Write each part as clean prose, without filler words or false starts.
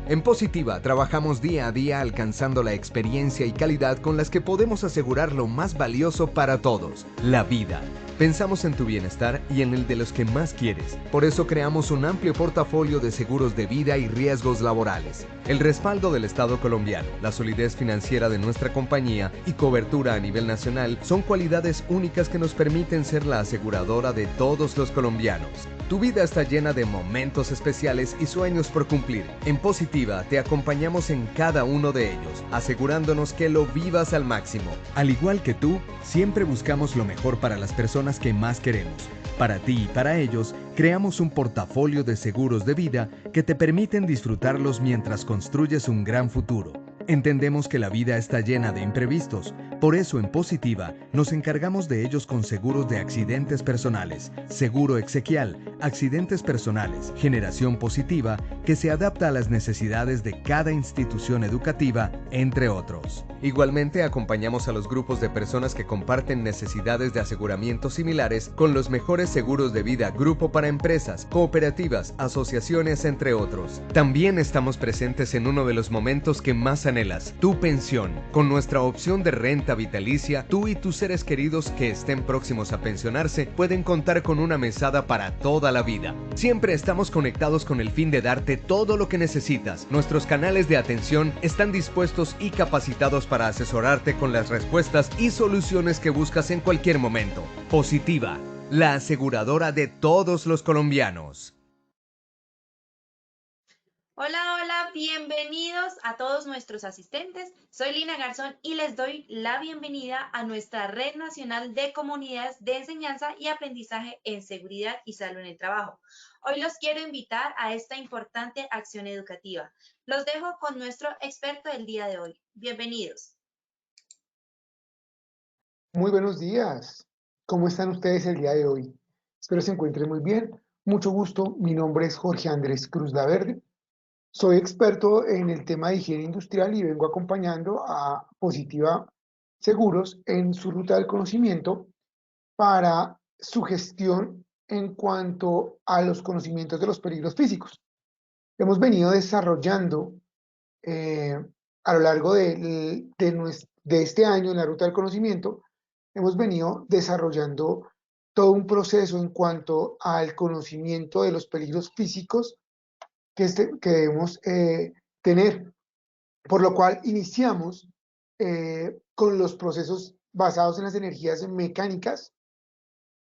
En Positiva trabajamos día a día alcanzando la experiencia y calidad con las que podemos asegurar lo más valioso para todos, la vida. Pensamos en tu bienestar y en el de los que más quieres. Por eso creamos un amplio portafolio de seguros de vida y riesgos laborales. El respaldo del Estado colombiano, la solidez financiera de nuestra compañía y cobertura a nivel nacional son cualidades únicas que nos permiten ser la aseguradora de todos los colombianos. Tu vida está llena de momentos especiales y sueños por cumplir. En Positiva te acompañamos en cada uno de ellos, asegurándonos que lo vivas al máximo. Al igual que tú, siempre buscamos lo mejor para las personas que más queremos. Para ti y para ellos, creamos un portafolio de seguros de vida que te permiten disfrutarlos mientras construyes un gran futuro. Entendemos que la vida está llena de imprevistos, por eso en Positiva nos encargamos de ellos con seguros de accidentes personales, seguro exequial, accidentes personales, generación positiva, que se adapta a las necesidades de cada institución educativa, entre otros. Igualmente acompañamos a los grupos de personas que comparten necesidades de aseguramiento similares con los mejores seguros de vida grupo para empresas, cooperativas, asociaciones, entre otros. También estamos presentes en uno de los momentos que más anhelas, tu pensión. Con nuestra opción de renta vitalicia, tú y tus seres queridos que estén próximos a pensionarse pueden contar con una mesada para toda la vida. Siempre estamos conectados con el fin de darte todo lo que necesitas. Nuestros canales de atención están dispuestos y capacitados para asesorarte con las respuestas y soluciones que buscas en cualquier momento. Positiva, la aseguradora de todos los colombianos. Hola, hola, bienvenidos a todos nuestros asistentes. Soy Lina Garzón y les doy la bienvenida a nuestra Red Nacional de Comunidades de Enseñanza y Aprendizaje en Seguridad y Salud en el Trabajo. Hoy los quiero invitar a esta importante acción educativa. Los dejo con nuestro experto del día de hoy. Bienvenidos. Muy buenos días. ¿Cómo están ustedes el día de hoy? Espero se encuentren muy bien. Mucho gusto. Mi nombre es Jorge Andrés Cruz Laverde. Soy experto en el tema de higiene industrial y vengo acompañando a Positiva Seguros en su ruta del conocimiento para su gestión en cuanto a los conocimientos de los peligros físicos. Hemos venido desarrollando eh, a lo largo de este año en la ruta del conocimiento, hemos venido desarrollando todo un proceso en cuanto al conocimiento de los peligros físicos que debemos tener, por lo cual iniciamos con los procesos basados en las energías mecánicas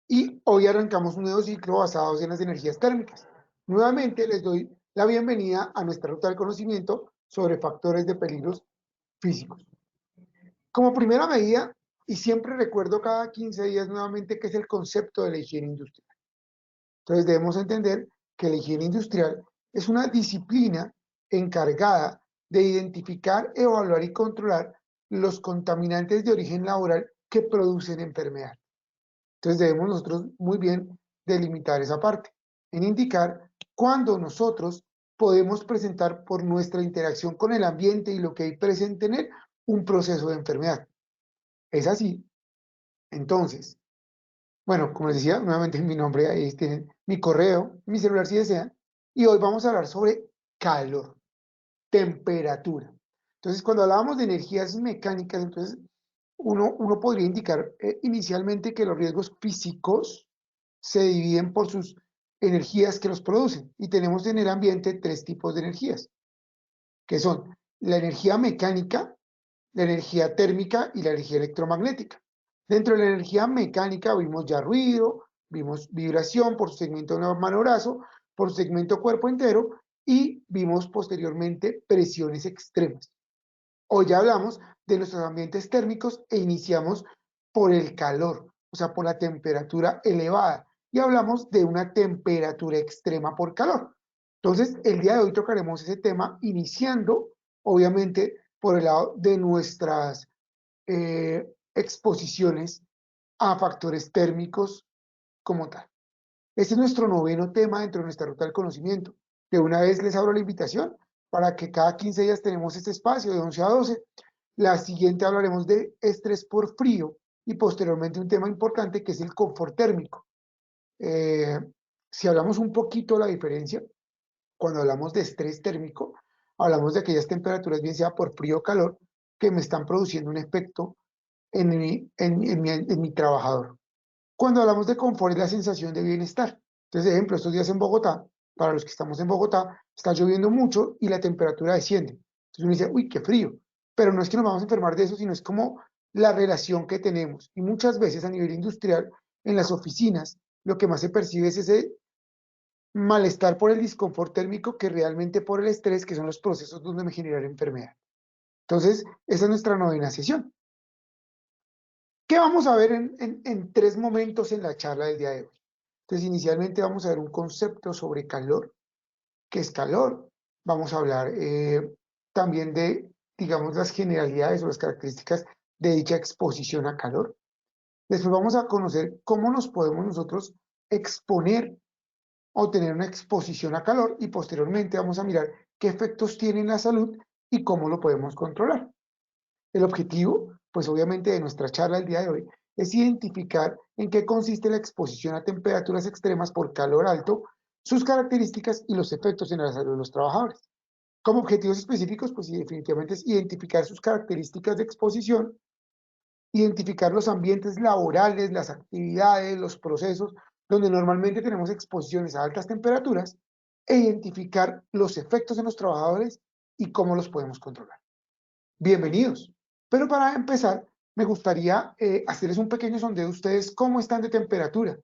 y hoy arrancamos un nuevo ciclo basado en las energías térmicas. Nuevamente les doy la bienvenida a nuestra ruta del conocimiento sobre factores de peligros físicos. Como primera medida, y siempre recuerdo cada 15 días nuevamente que es el concepto de la higiene industrial. Entonces debemos entender que la higiene industrial es una disciplina encargada de identificar, evaluar y controlar los contaminantes de origen laboral que producen enfermedad. Entonces debemos nosotros muy bien delimitar esa parte, en indicar cuándo nosotros podemos presentar por nuestra interacción con el ambiente y lo que hay presente en él un proceso de enfermedad. Es así. Entonces, bueno, como les decía, nuevamente mi nombre, ahí tienen mi correo, mi celular si desean, y hoy vamos a hablar sobre calor, temperatura. Entonces, cuando hablábamos de energías mecánicas, entonces uno podría indicar inicialmente que los riesgos físicos se dividen por sus energías que los producen. Y tenemos en el ambiente tres tipos de energías, que son la energía mecánica, la energía térmica y la energía electromagnética. Dentro de la energía mecánica vimos ya ruido, vimos vibración por su segmento mano brazo, por su segmento cuerpo entero y vimos posteriormente presiones extremas. Hoy ya hablamos de nuestros ambientes térmicos e iniciamos por el calor, o sea, por la temperatura elevada. Y hablamos de una temperatura extrema por calor. Entonces, el día de hoy tocaremos ese tema iniciando, obviamente, por el lado de nuestras exposiciones a factores térmicos como tal. Este es nuestro noveno tema dentro de nuestra ruta del conocimiento. De una vez les abro la invitación para que cada 15 días tenemos este espacio de 11 a 12. La siguiente hablaremos de estrés por frío y posteriormente un tema importante que es el confort térmico. Eh, si hablamos un poquito de la diferencia, cuando hablamos de estrés térmico, Hablamos de aquellas temperaturas, bien sea por frío o calor, que me están produciendo un efecto en mi trabajador. Cuando hablamos de confort es la sensación de bienestar. Entonces, ejemplo, estos días en Bogotá, para los que estamos en Bogotá, está lloviendo mucho y la temperatura desciende. Entonces uno dice, uy, qué frío. Pero no es que nos vamos a enfermar de eso, sino es como la relación que tenemos. Y muchas veces a nivel industrial, en las oficinas, lo que más se percibe es ese malestar por el disconfort térmico que realmente por el estrés, que son los procesos donde me genera enfermedad. Entonces, esa es nuestra novena sesión. ¿Qué vamos a ver en tres momentos en la charla del día de hoy? Entonces, inicialmente vamos a ver un concepto sobre calor. ¿Qué es calor? Vamos a hablar también de, digamos, las generalidades o las características de dicha exposición a calor. Después vamos a conocer cómo nos podemos nosotros exponer o tener una exposición a calor y posteriormente vamos a mirar qué efectos tiene en la salud y cómo lo podemos controlar. El objetivo, pues obviamente de nuestra charla el día de hoy, es identificar en qué consiste la exposición a temperaturas extremas por calor alto, sus características y los efectos en la salud de los trabajadores. Como objetivos específicos, pues sí, definitivamente es identificar sus características de exposición, identificar los ambientes laborales, las actividades, los procesos donde normalmente tenemos exposiciones a altas temperaturas e identificar los efectos en los trabajadores y cómo los podemos controlar. Bienvenidos. Pero para empezar, me gustaría hacerles un pequeño sondeo de ustedes cómo están de temperatura,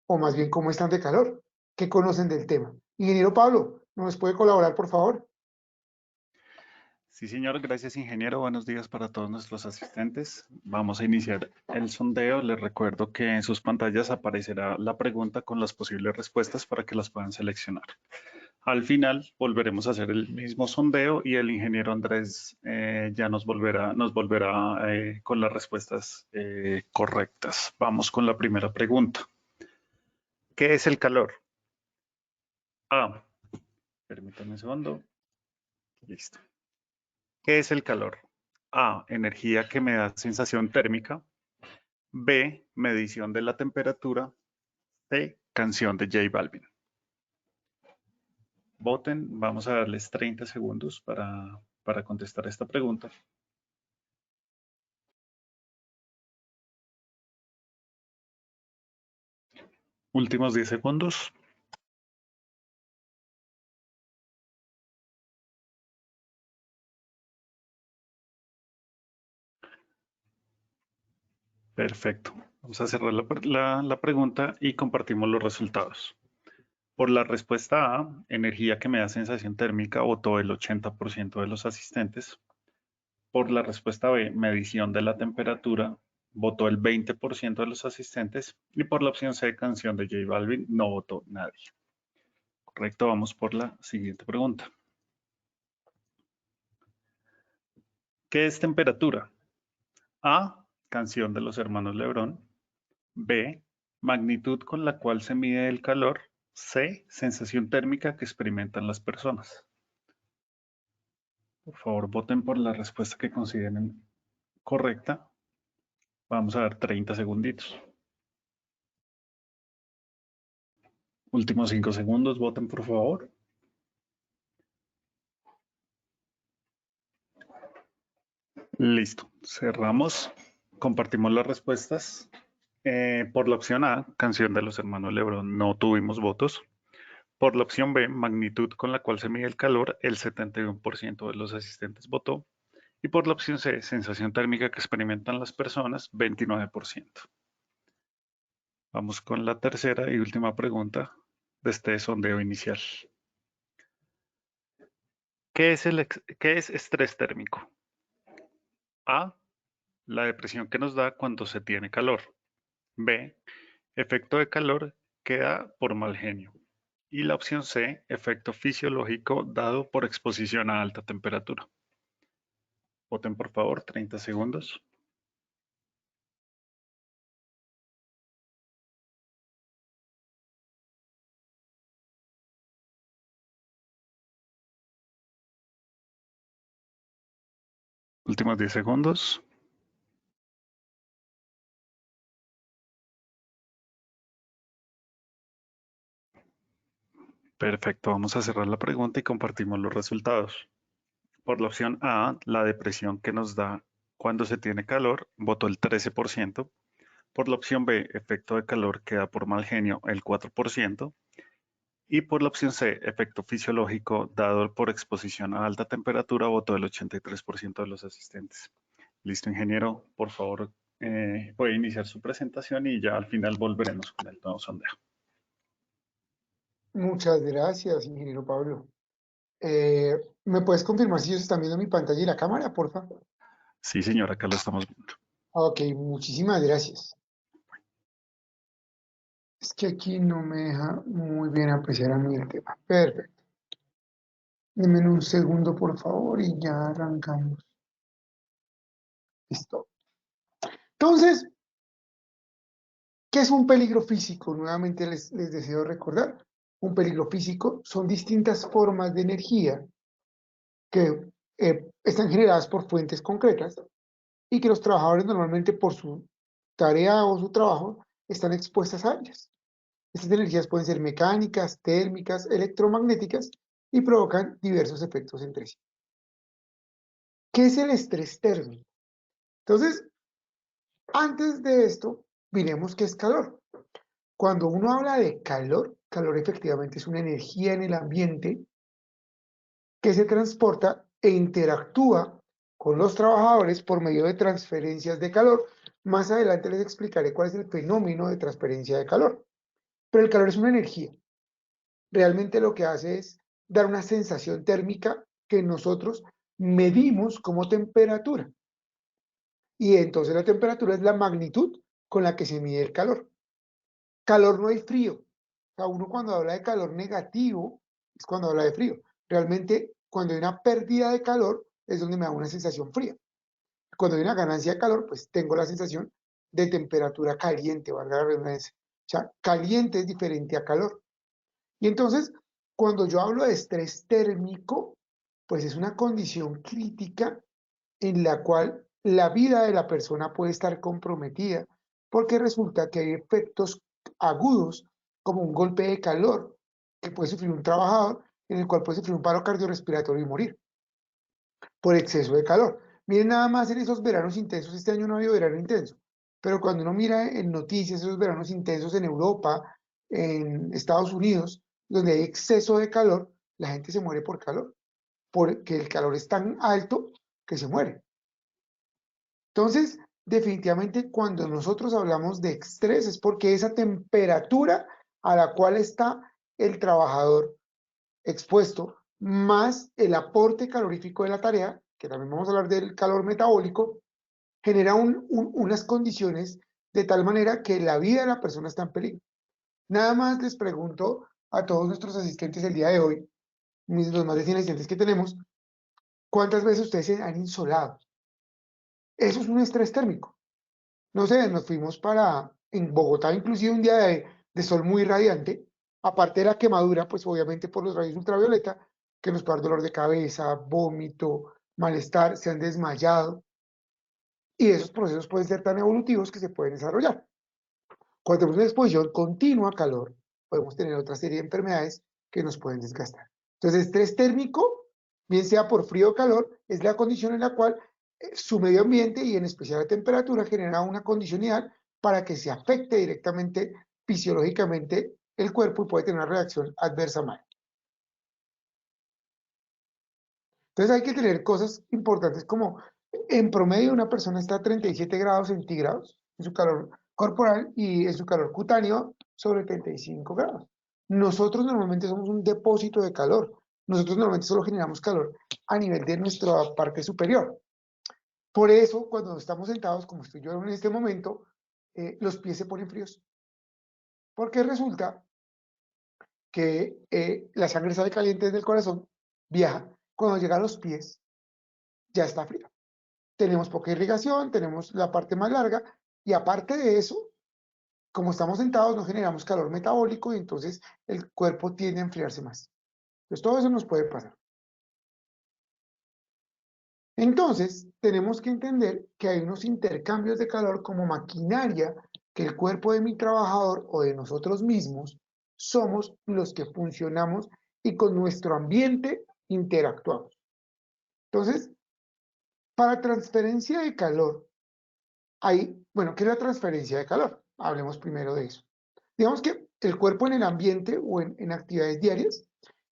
o más bien cómo están de calor, qué conocen del tema. Ingeniero Pablo, ¿nos puede colaborar, por favor? Sí, señor, gracias, ingeniero. Buenos días para todos nuestros asistentes. Vamos a iniciar el sondeo. Les recuerdo que en sus pantallas aparecerá la pregunta con las posibles respuestas para que las puedan seleccionar. Al final volveremos a hacer el mismo sondeo y el ingeniero Andrés ya nos volverá con las respuestas correctas. Vamos con la primera pregunta. ¿Qué es el calor? A. Permítanme un segundo. Listo. ¿Qué es el calor? A. Energía que me da sensación térmica. B. Medición de la temperatura. C. Canción de J Balvin. Voten. Vamos a darles 30 segundos para contestar esta pregunta. Últimos 10 segundos. Perfecto. Vamos a cerrar la pregunta y compartimos los resultados. Por la respuesta A, energía que me da sensación térmica, votó el 80% de los asistentes. Por la respuesta B, medición de la temperatura, votó el 20% de los asistentes. Y por la opción C, canción de J Balvin, no votó nadie. Correcto, vamos por la siguiente pregunta. ¿Qué es temperatura? A, canción de los hermanos Lebrón. B, magnitud con la cual se mide el calor. C, sensación térmica que experimentan las personas. Por favor, voten por la respuesta que consideren correcta. Vamos a dar 30 segunditos. Últimos 5 segundos, voten por favor. Listo, cerramos. Compartimos las respuestas. Por la opción A, canción de los hermanos Lebrón, no tuvimos votos. Por la opción B, magnitud con la cual se mide el calor, el 71% de los asistentes votó. Y por la opción C, sensación térmica que experimentan las personas, 29%. Vamos con la tercera y última pregunta de este sondeo inicial. ¿Qué es estrés térmico? A, la depresión que nos da cuando se tiene calor. B, efecto de calor que da por mal genio. Y la opción C, efecto fisiológico dado por exposición a alta temperatura. Voten por favor, 30 segundos. Últimos 10 segundos. Perfecto, vamos a cerrar la pregunta y compartimos los resultados. Por la opción A, la depresión que nos da cuando se tiene calor, votó el 13%. Por la opción B, efecto de calor que da por mal genio, el 4%. Y por la opción C, efecto fisiológico dado por exposición a alta temperatura, votó el 83% de los asistentes. Listo, ingeniero, por favor, puede iniciar su presentación y ya al final volveremos con el nuevo sondeo. Muchas gracias, ingeniero Pablo. ¿Me puedes confirmar si ellos están viendo mi pantalla y la cámara, por favor? Sí, señor, acá lo estamos viendo. Ok, muchísimas gracias. Es que aquí no me deja muy bien apreciar a mí el tema. Perfecto. Denme un segundo, por favor, y ya arrancamos. Listo. Entonces, ¿qué es un peligro físico? Nuevamente les deseo recordar. Un peligro físico son distintas formas de energía que están generadas por fuentes concretas y que los trabajadores normalmente por su tarea o su trabajo están expuestas a ellas. Estas energías pueden ser mecánicas, térmicas, electromagnéticas y provocan diversos efectos entre sí. ¿Qué es el estrés térmico? Entonces, antes de esto, miremos qué es calor. Cuando uno habla de calor, calor efectivamente es una energía en el ambiente que se transporta e interactúa con los trabajadores por medio de transferencias de calor. Más adelante les explicaré cuál es el fenómeno de transferencia de calor. Pero el calor es una energía. Realmente lo que hace es dar una sensación térmica que nosotros medimos como temperatura. Y entonces la temperatura es la magnitud con la que se mide el calor. Calor no hay frío. O sea, uno cuando habla de calor negativo es cuando habla de frío. Realmente, cuando hay una pérdida de calor es donde me da una sensación fría. Cuando hay una ganancia de calor, pues tengo la sensación de temperatura caliente, valga la redundancia. O sea, caliente es diferente a calor. Y entonces, cuando yo hablo de estrés térmico, pues es una condición crítica en la cual la vida de la persona puede estar comprometida, porque resulta que hay efectos agudos, como un golpe de calor, que puede sufrir un trabajador, en el cual puede sufrir un paro cardiorrespiratorio y morir por exceso de calor. Miren nada más en esos veranos intensos, este año no ha habido verano intenso, pero cuando uno mira en noticias esos veranos intensos en Europa, en Estados Unidos, donde hay exceso de calor, la gente se muere por calor, porque el calor es tan alto que se muere. Entonces, definitivamente cuando nosotros hablamos de estrés es porque esa temperatura a la cual está el trabajador expuesto, más el aporte calorífico de la tarea, que también vamos a hablar del calor metabólico, genera unas condiciones de tal manera que la vida de la persona está en peligro. Nada más les pregunto a todos nuestros asistentes el día de hoy, los más de 100 asistentes que tenemos, ¿cuántas veces ustedes se han insolado? Eso es un estrés térmico. No sé, nos fuimos en Bogotá, inclusive un día de sol muy radiante, aparte de la quemadura, pues obviamente por los rayos ultravioleta, que nos puede dar dolor de cabeza, vómito, malestar, se han desmayado, y esos procesos pueden ser tan evolutivos que se pueden desarrollar. Cuando tenemos una exposición continua a calor, podemos tener otra serie de enfermedades que nos pueden desgastar. Entonces, estrés térmico, bien sea por frío o calor, es la condición en la cual su medio ambiente y en especial la temperatura genera una condición ideal para que se afecte directamente fisiológicamente el cuerpo y puede tener una reacción adversa mal. Entonces hay que tener cosas importantes como en promedio una persona está a 37 grados centígrados en su calor corporal y en su calor cutáneo sobre 35 grados. Nosotros normalmente somos un depósito de calor. Nosotros normalmente solo generamos calor a nivel de nuestra parte superior. Por eso, cuando estamos sentados, como estoy yo en este momento, los pies se ponen fríos. Porque resulta que la sangre sale caliente desde el corazón, viaja, cuando llega a los pies, ya está frío. Tenemos poca irrigación, tenemos la parte más larga, y aparte de eso, como estamos sentados, no generamos calor metabólico y entonces el cuerpo tiende a enfriarse más. Entonces, todo eso nos puede pasar. Entonces, tenemos que entender que hay unos intercambios de calor como maquinaria que el cuerpo de mi trabajador o de nosotros mismos somos los que funcionamos y con nuestro ambiente interactuamos. Entonces, para transferencia de calor, bueno, ¿qué es la transferencia de calor? Hablemos primero de eso. Digamos que el cuerpo en el ambiente o en actividades diarias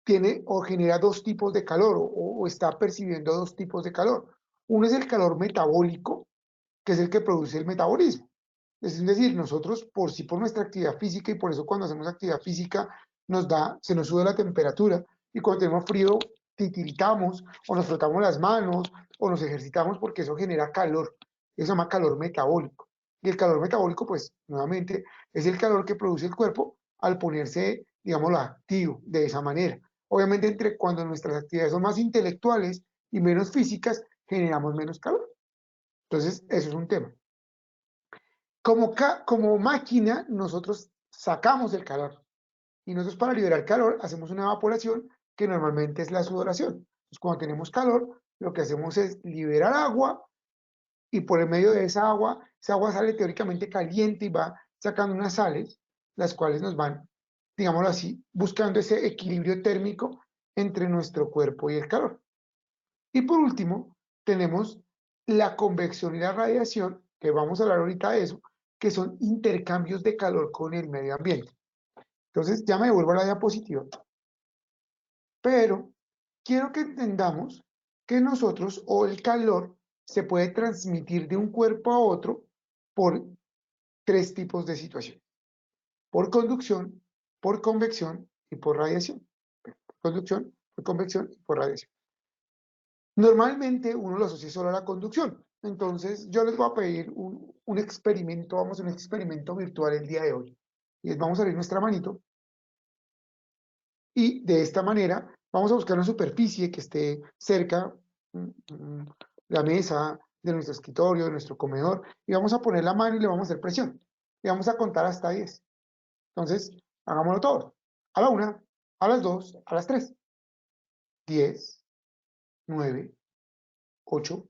tiene o genera dos tipos de calor o está percibiendo dos tipos de calor. Uno es el calor metabólico, que es el que produce el metabolismo. Es decir, nosotros por nuestra actividad física y por eso cuando hacemos actividad física se nos sube la temperatura y cuando tenemos frío titiritamos o nos frotamos las manos o nos ejercitamos porque eso genera calor. Eso se llama calor metabólico. Y el calor metabólico, pues, nuevamente, es el calor que produce el cuerpo al ponerse, digámoslo, activo de esa manera. Obviamente, entre cuando nuestras actividades son más intelectuales y menos físicas, generamos menos calor. Entonces, eso es un tema. Como máquina, nosotros sacamos el calor. Y nosotros para liberar calor hacemos una evaporación que normalmente es la sudoración. Entonces, cuando tenemos calor, lo que hacemos es liberar agua y por el medio de esa agua sale teóricamente caliente y va sacando unas sales, las cuales nos van, digámoslo así, buscando ese equilibrio térmico entre nuestro cuerpo y el calor. Y por último, tenemos la convección y la radiación, que vamos a hablar ahorita de eso, que son intercambios de calor con el medio ambiente. Entonces, ya me devuelvo a la diapositiva. Pero quiero que entendamos que nosotros o el calor se puede transmitir de un cuerpo a otro por tres tipos de situaciones. Por conducción, por convección y por radiación. Por conducción, por convección y por radiación. Normalmente uno lo asocia solo a la conducción. Entonces yo les voy a pedir un experimento, vamos a hacer un experimento virtual el día de hoy. Y vamos a abrir nuestra manito y de esta manera vamos a buscar una superficie que esté cerca, la mesa de nuestro escritorio, de nuestro comedor, y vamos a poner la mano y le vamos a hacer presión. Y vamos a contar hasta 10. Entonces, hagámoslo todo. A la 1, a las 2, a las 3. 10, 9, 8,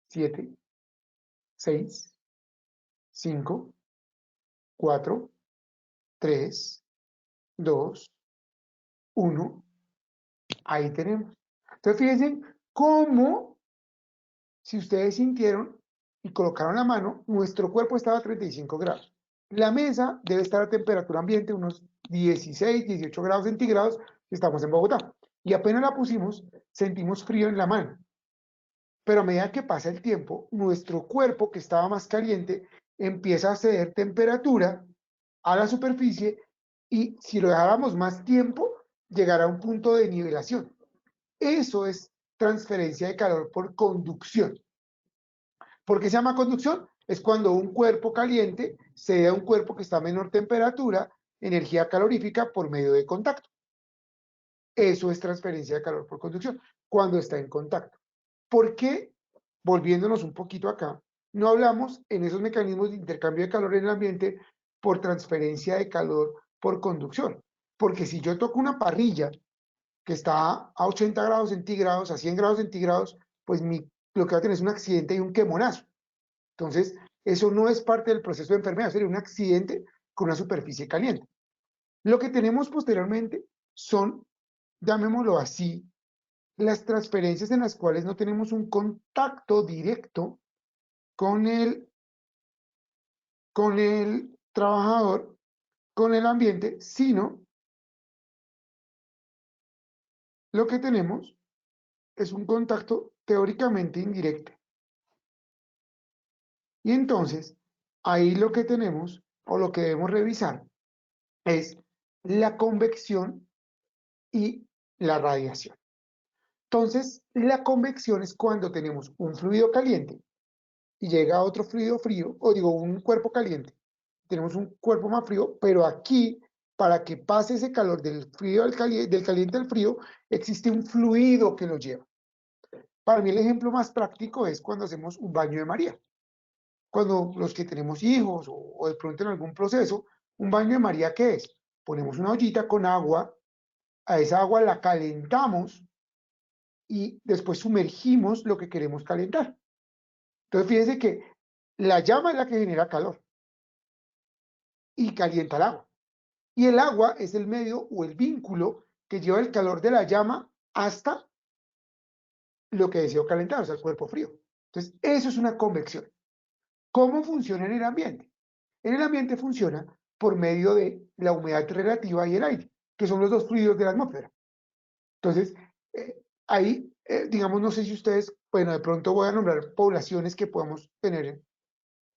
7, 6, 5, 4, 3, 2, 1. Ahí tenemos. Entonces, fíjense cómo, si ustedes sintieron y colocaron la mano, nuestro cuerpo estaba a 35 grados. La mesa debe estar a temperatura ambiente, unos 16, 18 grados centígrados, si estamos en Bogotá. Y apenas la pusimos, sentimos frío en la mano. Pero a medida que pasa el tiempo, nuestro cuerpo, que estaba más caliente, empieza a ceder temperatura a la superficie y si lo dejáramos más tiempo, llegará a un punto de nivelación. Eso es transferencia de calor por conducción. ¿Por qué se llama conducción? Es cuando un cuerpo caliente cede a un cuerpo que está a menor temperatura, energía calorífica por medio de contacto. Eso es transferencia de calor por conducción, cuando está en contacto. ¿Por qué, volviéndonos un poquito acá, no hablamos en esos mecanismos de intercambio de calor en el ambiente por transferencia de calor por conducción? Porque si yo toco una parrilla que está a 80 grados centígrados, a 100 grados centígrados, pues lo que va a tener es un accidente y un quemonazo. Entonces, eso no es parte del proceso de enfermedad, sería un accidente con una superficie caliente. Lo que tenemos posteriormente son, llamémoslo así, las transferencias en las cuales no tenemos un contacto directo con el trabajador, con el ambiente, sino lo que tenemos es un contacto teóricamente indirecto. Y entonces, ahí lo que tenemos o lo que debemos revisar es la convección y la radiación. Entonces, la convección es cuando tenemos un fluido caliente y llega otro fluido frío, o digo, un cuerpo caliente. Tenemos un cuerpo más frío, pero aquí, para que pase ese calor del frío al del caliente al frío, existe un fluido que lo lleva. Para mí el ejemplo más práctico es cuando hacemos un baño de María. Cuando los que tenemos hijos o de pronto en algún proceso, un baño de María, ¿qué es? Ponemos una ollita con agua, a esa agua la calentamos y después sumergimos lo que queremos calentar. Entonces fíjense que la llama es la que genera calor y calienta el agua. Y el agua es el medio o el vínculo que lleva el calor de la llama hasta lo que deseo calentar, o sea, el cuerpo frío. Entonces, eso es una convección. ¿Cómo funciona en el ambiente? En el ambiente funciona por medio de la humedad relativa y el aire, que son los dos fluidos de la atmósfera. Entonces, ahí, digamos, no sé si ustedes, bueno, de pronto voy a nombrar poblaciones que podemos tener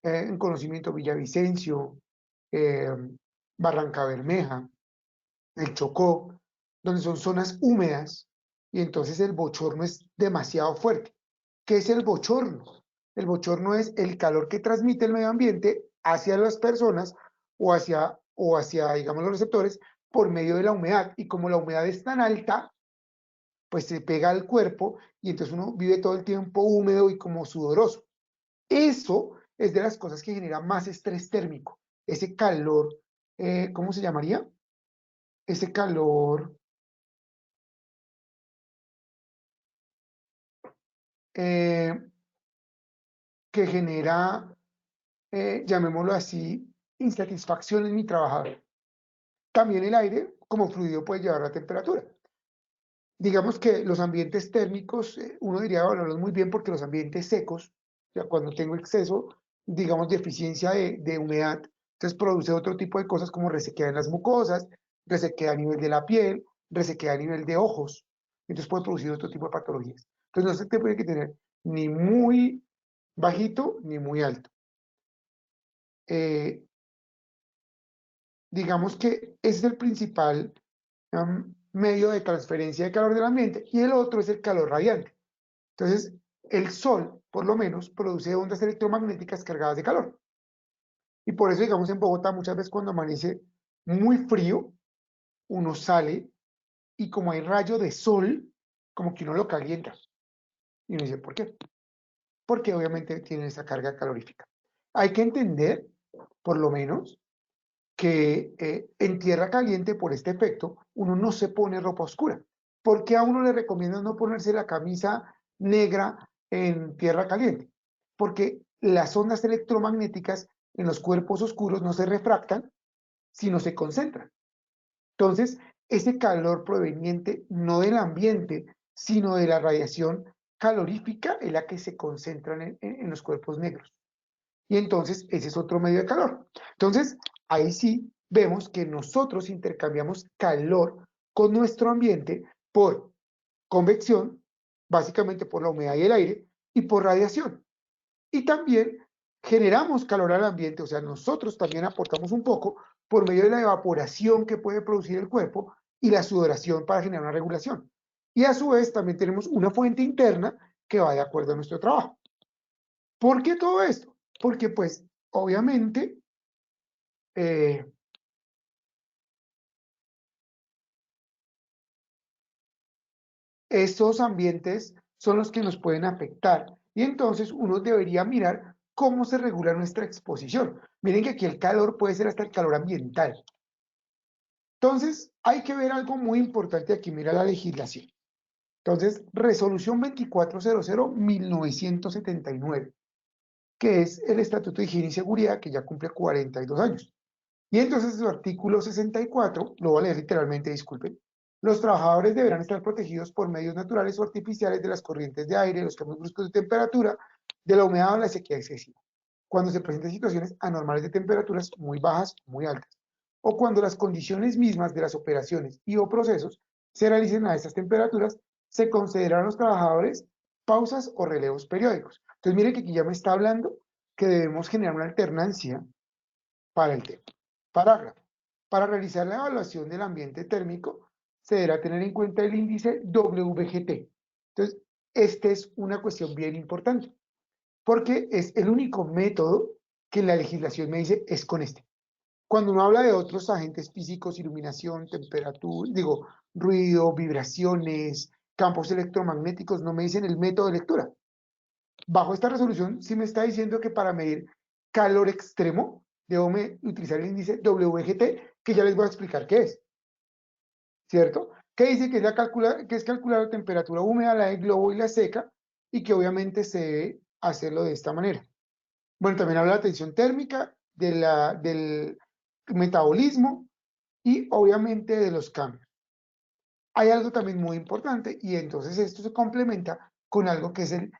en conocimiento: Villavicencio, eh, Barranca Bermeja, el Chocó, donde son zonas húmedas y entonces el bochorno es demasiado fuerte. ¿Qué es el bochorno? El bochorno es el calor que transmite el medio ambiente hacia las personas o hacia, digamos, los receptores por medio de la humedad. Y como la humedad es tan alta, pues se pega al cuerpo y entonces uno vive todo el tiempo húmedo y como sudoroso. Eso es de las cosas que genera más estrés térmico. Ese calor, ¿cómo se llamaría? Ese calor eh, que genera, llamémoslo así, insatisfacción en mi trabajador. También el aire, como fluido, puede llevar la temperatura. Digamos que los ambientes térmicos, uno diría valorarlos muy bien porque los ambientes secos, o sea, cuando tengo exceso, digamos, de eficiencia de humedad, entonces produce otro tipo de cosas como resequedad en las mucosas, resequedad a nivel de la piel, resequedad a nivel de ojos. Entonces puede producir otro tipo de patologías. Entonces no se te puede que tener ni muy bajito ni muy alto. Eh, digamos que ese es el principal medio de transferencia de calor del ambiente y el otro es el calor radiante. Entonces, el sol, por lo menos, produce ondas electromagnéticas cargadas de calor. Y por eso, digamos, en Bogotá, muchas veces cuando amanece muy frío, uno sale y como hay rayo de sol, como que uno lo calienta. Y uno dice, ¿por qué? Porque obviamente tiene esa carga calorífica. Hay que entender, por lo menos, que en tierra caliente, por este efecto, uno no se pone ropa oscura. ¿Por qué a uno le recomiendan no ponerse la camisa negra en tierra caliente? Porque las ondas electromagnéticas en los cuerpos oscuros no se refractan, sino se concentran. Entonces, ese calor proveniente no del ambiente, sino de la radiación calorífica es la que se concentra en los cuerpos negros. Y entonces ese es otro medio de calor. Entonces, ahí sí vemos que nosotros intercambiamos calor con nuestro ambiente por convección, básicamente por la humedad y el aire, y por radiación. Y también generamos calor al ambiente, o sea, nosotros también aportamos un poco por medio de la evaporación que puede producir el cuerpo y la sudoración para generar una regulación. Y a su vez también tenemos una fuente interna que va de acuerdo a nuestro trabajo. ¿Por qué todo esto? Porque pues obviamente estos ambientes son los que nos pueden afectar y entonces uno debería mirar cómo se regula nuestra exposición. Miren que aquí el calor puede ser hasta el calor ambiental. Entonces hay que ver algo muy importante aquí, mira la legislación. Entonces, resolución 2400/1979, que es el Estatuto de Higiene y Seguridad, que ya cumple 42 años. Y entonces su artículo 64, lo voy a leer literalmente, disculpen: los trabajadores deberán estar protegidos por medios naturales o artificiales de las corrientes de aire, los cambios bruscos de temperatura, de la humedad o la sequía excesiva, cuando se presenten situaciones anormales de temperaturas muy bajas o muy altas, o cuando las condiciones mismas de las operaciones y o procesos se realicen a estas temperaturas, se concederán a los trabajadores pausas o relevos periódicos. Entonces miren que aquí ya me está hablando que debemos generar una alternancia para el tema. Parágrafo. Para realizar la evaluación del ambiente térmico, se deberá tener en cuenta el índice WGT. Entonces, esta es una cuestión bien importante, porque es el único método que la legislación me dice es con este. Cuando uno habla de otros agentes físicos, iluminación, temperatura, digo, ruido, vibraciones, campos electromagnéticos, no me dicen el método de lectura. Bajo esta resolución sí me está diciendo que para medir calor extremo debo utilizar el índice WGT, que ya les voy a explicar qué es, ¿cierto? Que dice que es calcular la temperatura húmeda, la del globo y la seca, y que obviamente se debe hacerlo de esta manera. Bueno, también habla de la tensión térmica, del metabolismo y obviamente de los cambios. Hay algo también muy importante y entonces esto se complementa con algo que es el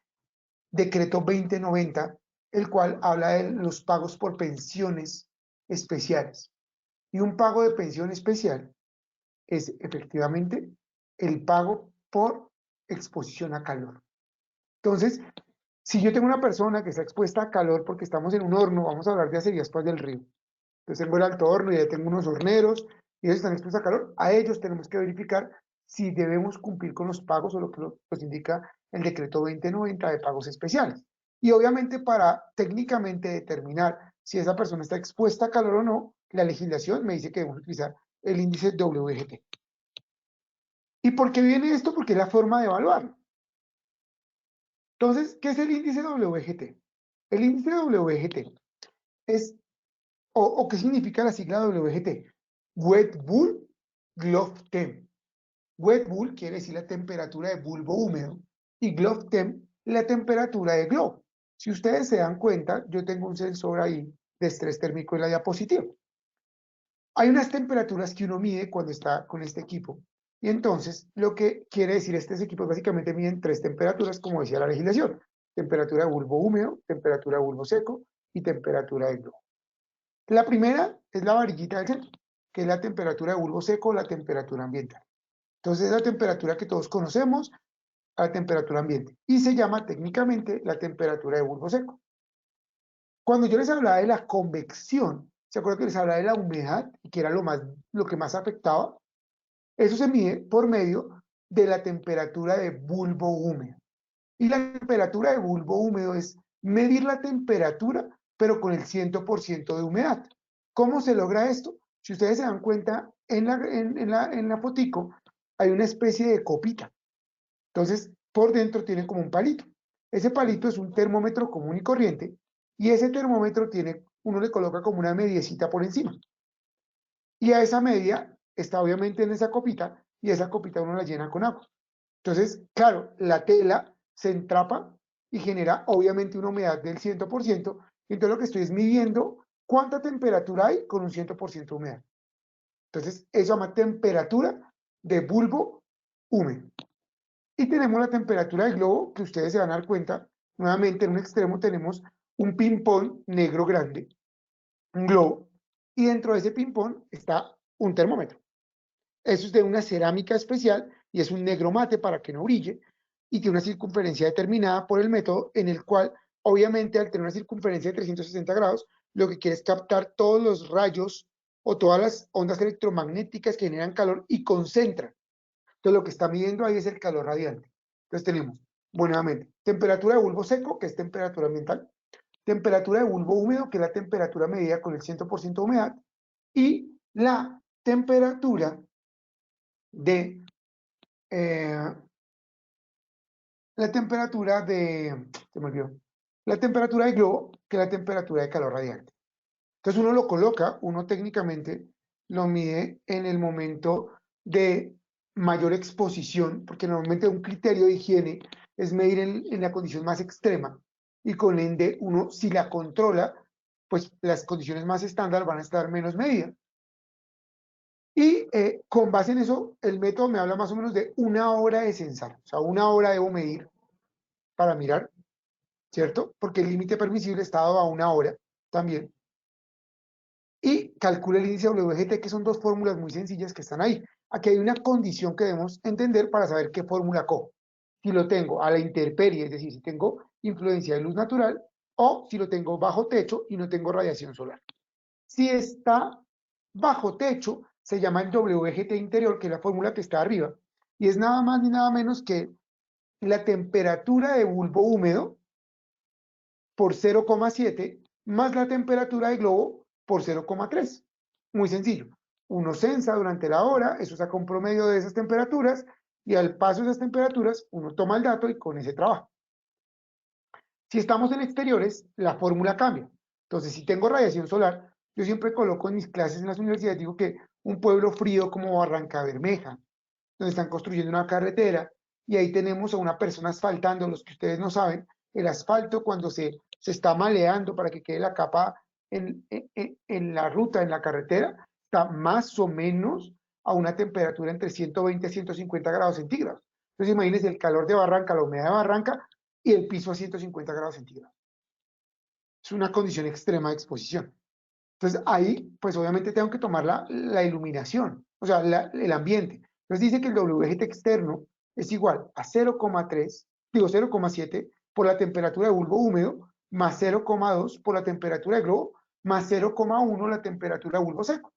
decreto 2090, el cual habla de los pagos por pensiones especiales. Y un pago de pensión especial es efectivamente el pago por exposición a calor. Entonces, si yo tengo una persona que está expuesta a calor porque estamos en un horno, vamos a hablar de Acerías Paz del Río. Entonces tengo el alto horno y ahí tengo unos horneros y ellos están expuestos a calor. A ellos tenemos que verificar si debemos cumplir con los pagos o lo que nos indica el decreto 2090 de pagos especiales. Y obviamente para técnicamente determinar si esa persona está expuesta a calor o no, la legislación me dice que debemos utilizar el índice WGT. ¿Y por qué viene esto? Porque es la forma de evaluarlo. Entonces, ¿qué es el índice WGT? El índice WGT es, o ¿qué significa la sigla WGT? Wet Bulb Glove Temp. Wet Bulb quiere decir la temperatura de bulbo húmedo y Glove Temp la temperatura de globo. Si ustedes se dan cuenta, yo tengo un sensor ahí de estrés térmico en la diapositiva. Hay unas temperaturas que uno mide cuando está con este equipo. Y entonces, lo que quiere decir estos equipos básicamente miden 3 temperaturas, como decía la legislación. Temperatura de bulbo húmedo, temperatura de bulbo seco y temperatura de globo. La primera es la varillita del centro, que es la temperatura de bulbo seco, la temperatura ambiental. Entonces, es la temperatura que todos conocemos, a la temperatura ambiente. Y se llama técnicamente la temperatura de bulbo seco. Cuando yo les hablaba de la convección, ¿se acuerdan que les hablaba de la humedad y que era lo que más afectaba? Eso se mide por medio de la temperatura de bulbo húmedo. Y la temperatura de bulbo húmedo es medir la temperatura, pero con el 100% de humedad. ¿Cómo se logra esto? Si ustedes se dan cuenta, en la fotico hay una especie de copita. Entonces, por dentro tiene como un palito. Ese palito es un termómetro común y corriente, y ese termómetro uno le coloca como una mediecita por encima. Y a esa media está obviamente en esa copita, y esa copita uno la llena con agua. Entonces, claro, la tela se entrapa y genera obviamente una humedad del 100%, y entonces lo que estoy es midiendo cuánta temperatura hay con un 100% de humedad. Entonces, eso se llama temperatura de bulbo húmedo. Y tenemos la temperatura del globo, que ustedes se van a dar cuenta. Nuevamente, en un extremo tenemos un ping-pong negro grande, un globo, y dentro de ese ping-pong está un termómetro. Eso es de una cerámica especial y es un negro mate para que no brille y tiene una circunferencia determinada por el método en el cual, obviamente, al tener una circunferencia de 360 grados, lo que quiere es captar todos los rayos o todas las ondas electromagnéticas que generan calor y concentran. Entonces, lo que está midiendo ahí es el calor radiante. Entonces, tenemos, nuevamente, temperatura de bulbo seco, que es temperatura ambiental, temperatura de bulbo húmedo, que es la temperatura medida con el 100% de humedad, y la temperatura de se me olvidó, la temperatura de globo, que es la temperatura de calor radiante. Entonces uno lo coloca, uno técnicamente lo mide en el momento de mayor exposición, porque normalmente un criterio de higiene es medir en la condición más extrema, y con ende uno, si la controla, pues las condiciones más estándar van a estar menos medidas. Y con base en eso, el método me habla más o menos de 1 hora de censar. O sea, 1 hora debo medir para mirar, ¿cierto? Porque el límite permisible está dado a 1 hora también. Y calcula el índice WGT, que son 2 fórmulas muy sencillas que están ahí. Aquí hay una condición que debemos entender para saber qué fórmula cojo. Si lo tengo a la intemperie, es decir, si tengo influencia de luz natural, o si lo tengo bajo techo y no tengo radiación solar. Si está bajo techo, se llama el WGT interior, que es la fórmula que está arriba, y es nada más ni nada menos que la temperatura de bulbo húmedo por 0,7 más la temperatura de globo por 0,3. Muy sencillo. Uno censa durante la hora, eso saca un promedio de esas temperaturas, y al paso de esas temperaturas, uno toma el dato y con ese trabaja. Si estamos en exteriores, la fórmula cambia. Entonces, si tengo radiación solar, yo siempre coloco en mis clases en las universidades, digo que un pueblo frío como Barrancabermeja, donde están construyendo una carretera, y ahí tenemos a una persona asfaltando, los que ustedes no saben, el asfalto cuando se está maleando para que quede la capa en la ruta, en la carretera, está más o menos a una temperatura entre 120 y 150 grados centígrados. Entonces imagínense el calor de Barranca, la humedad de Barranca y el piso a 150 grados centígrados. Es una condición extrema de exposición. Entonces ahí, pues obviamente tengo que tomar la iluminación, o sea, el ambiente. Entonces dice que el WGT externo es igual a 0,3, digo 0,7 por la temperatura de bulbo húmedo, más 0,2 por la temperatura de globo, más 0,1 la temperatura de bulbo seco.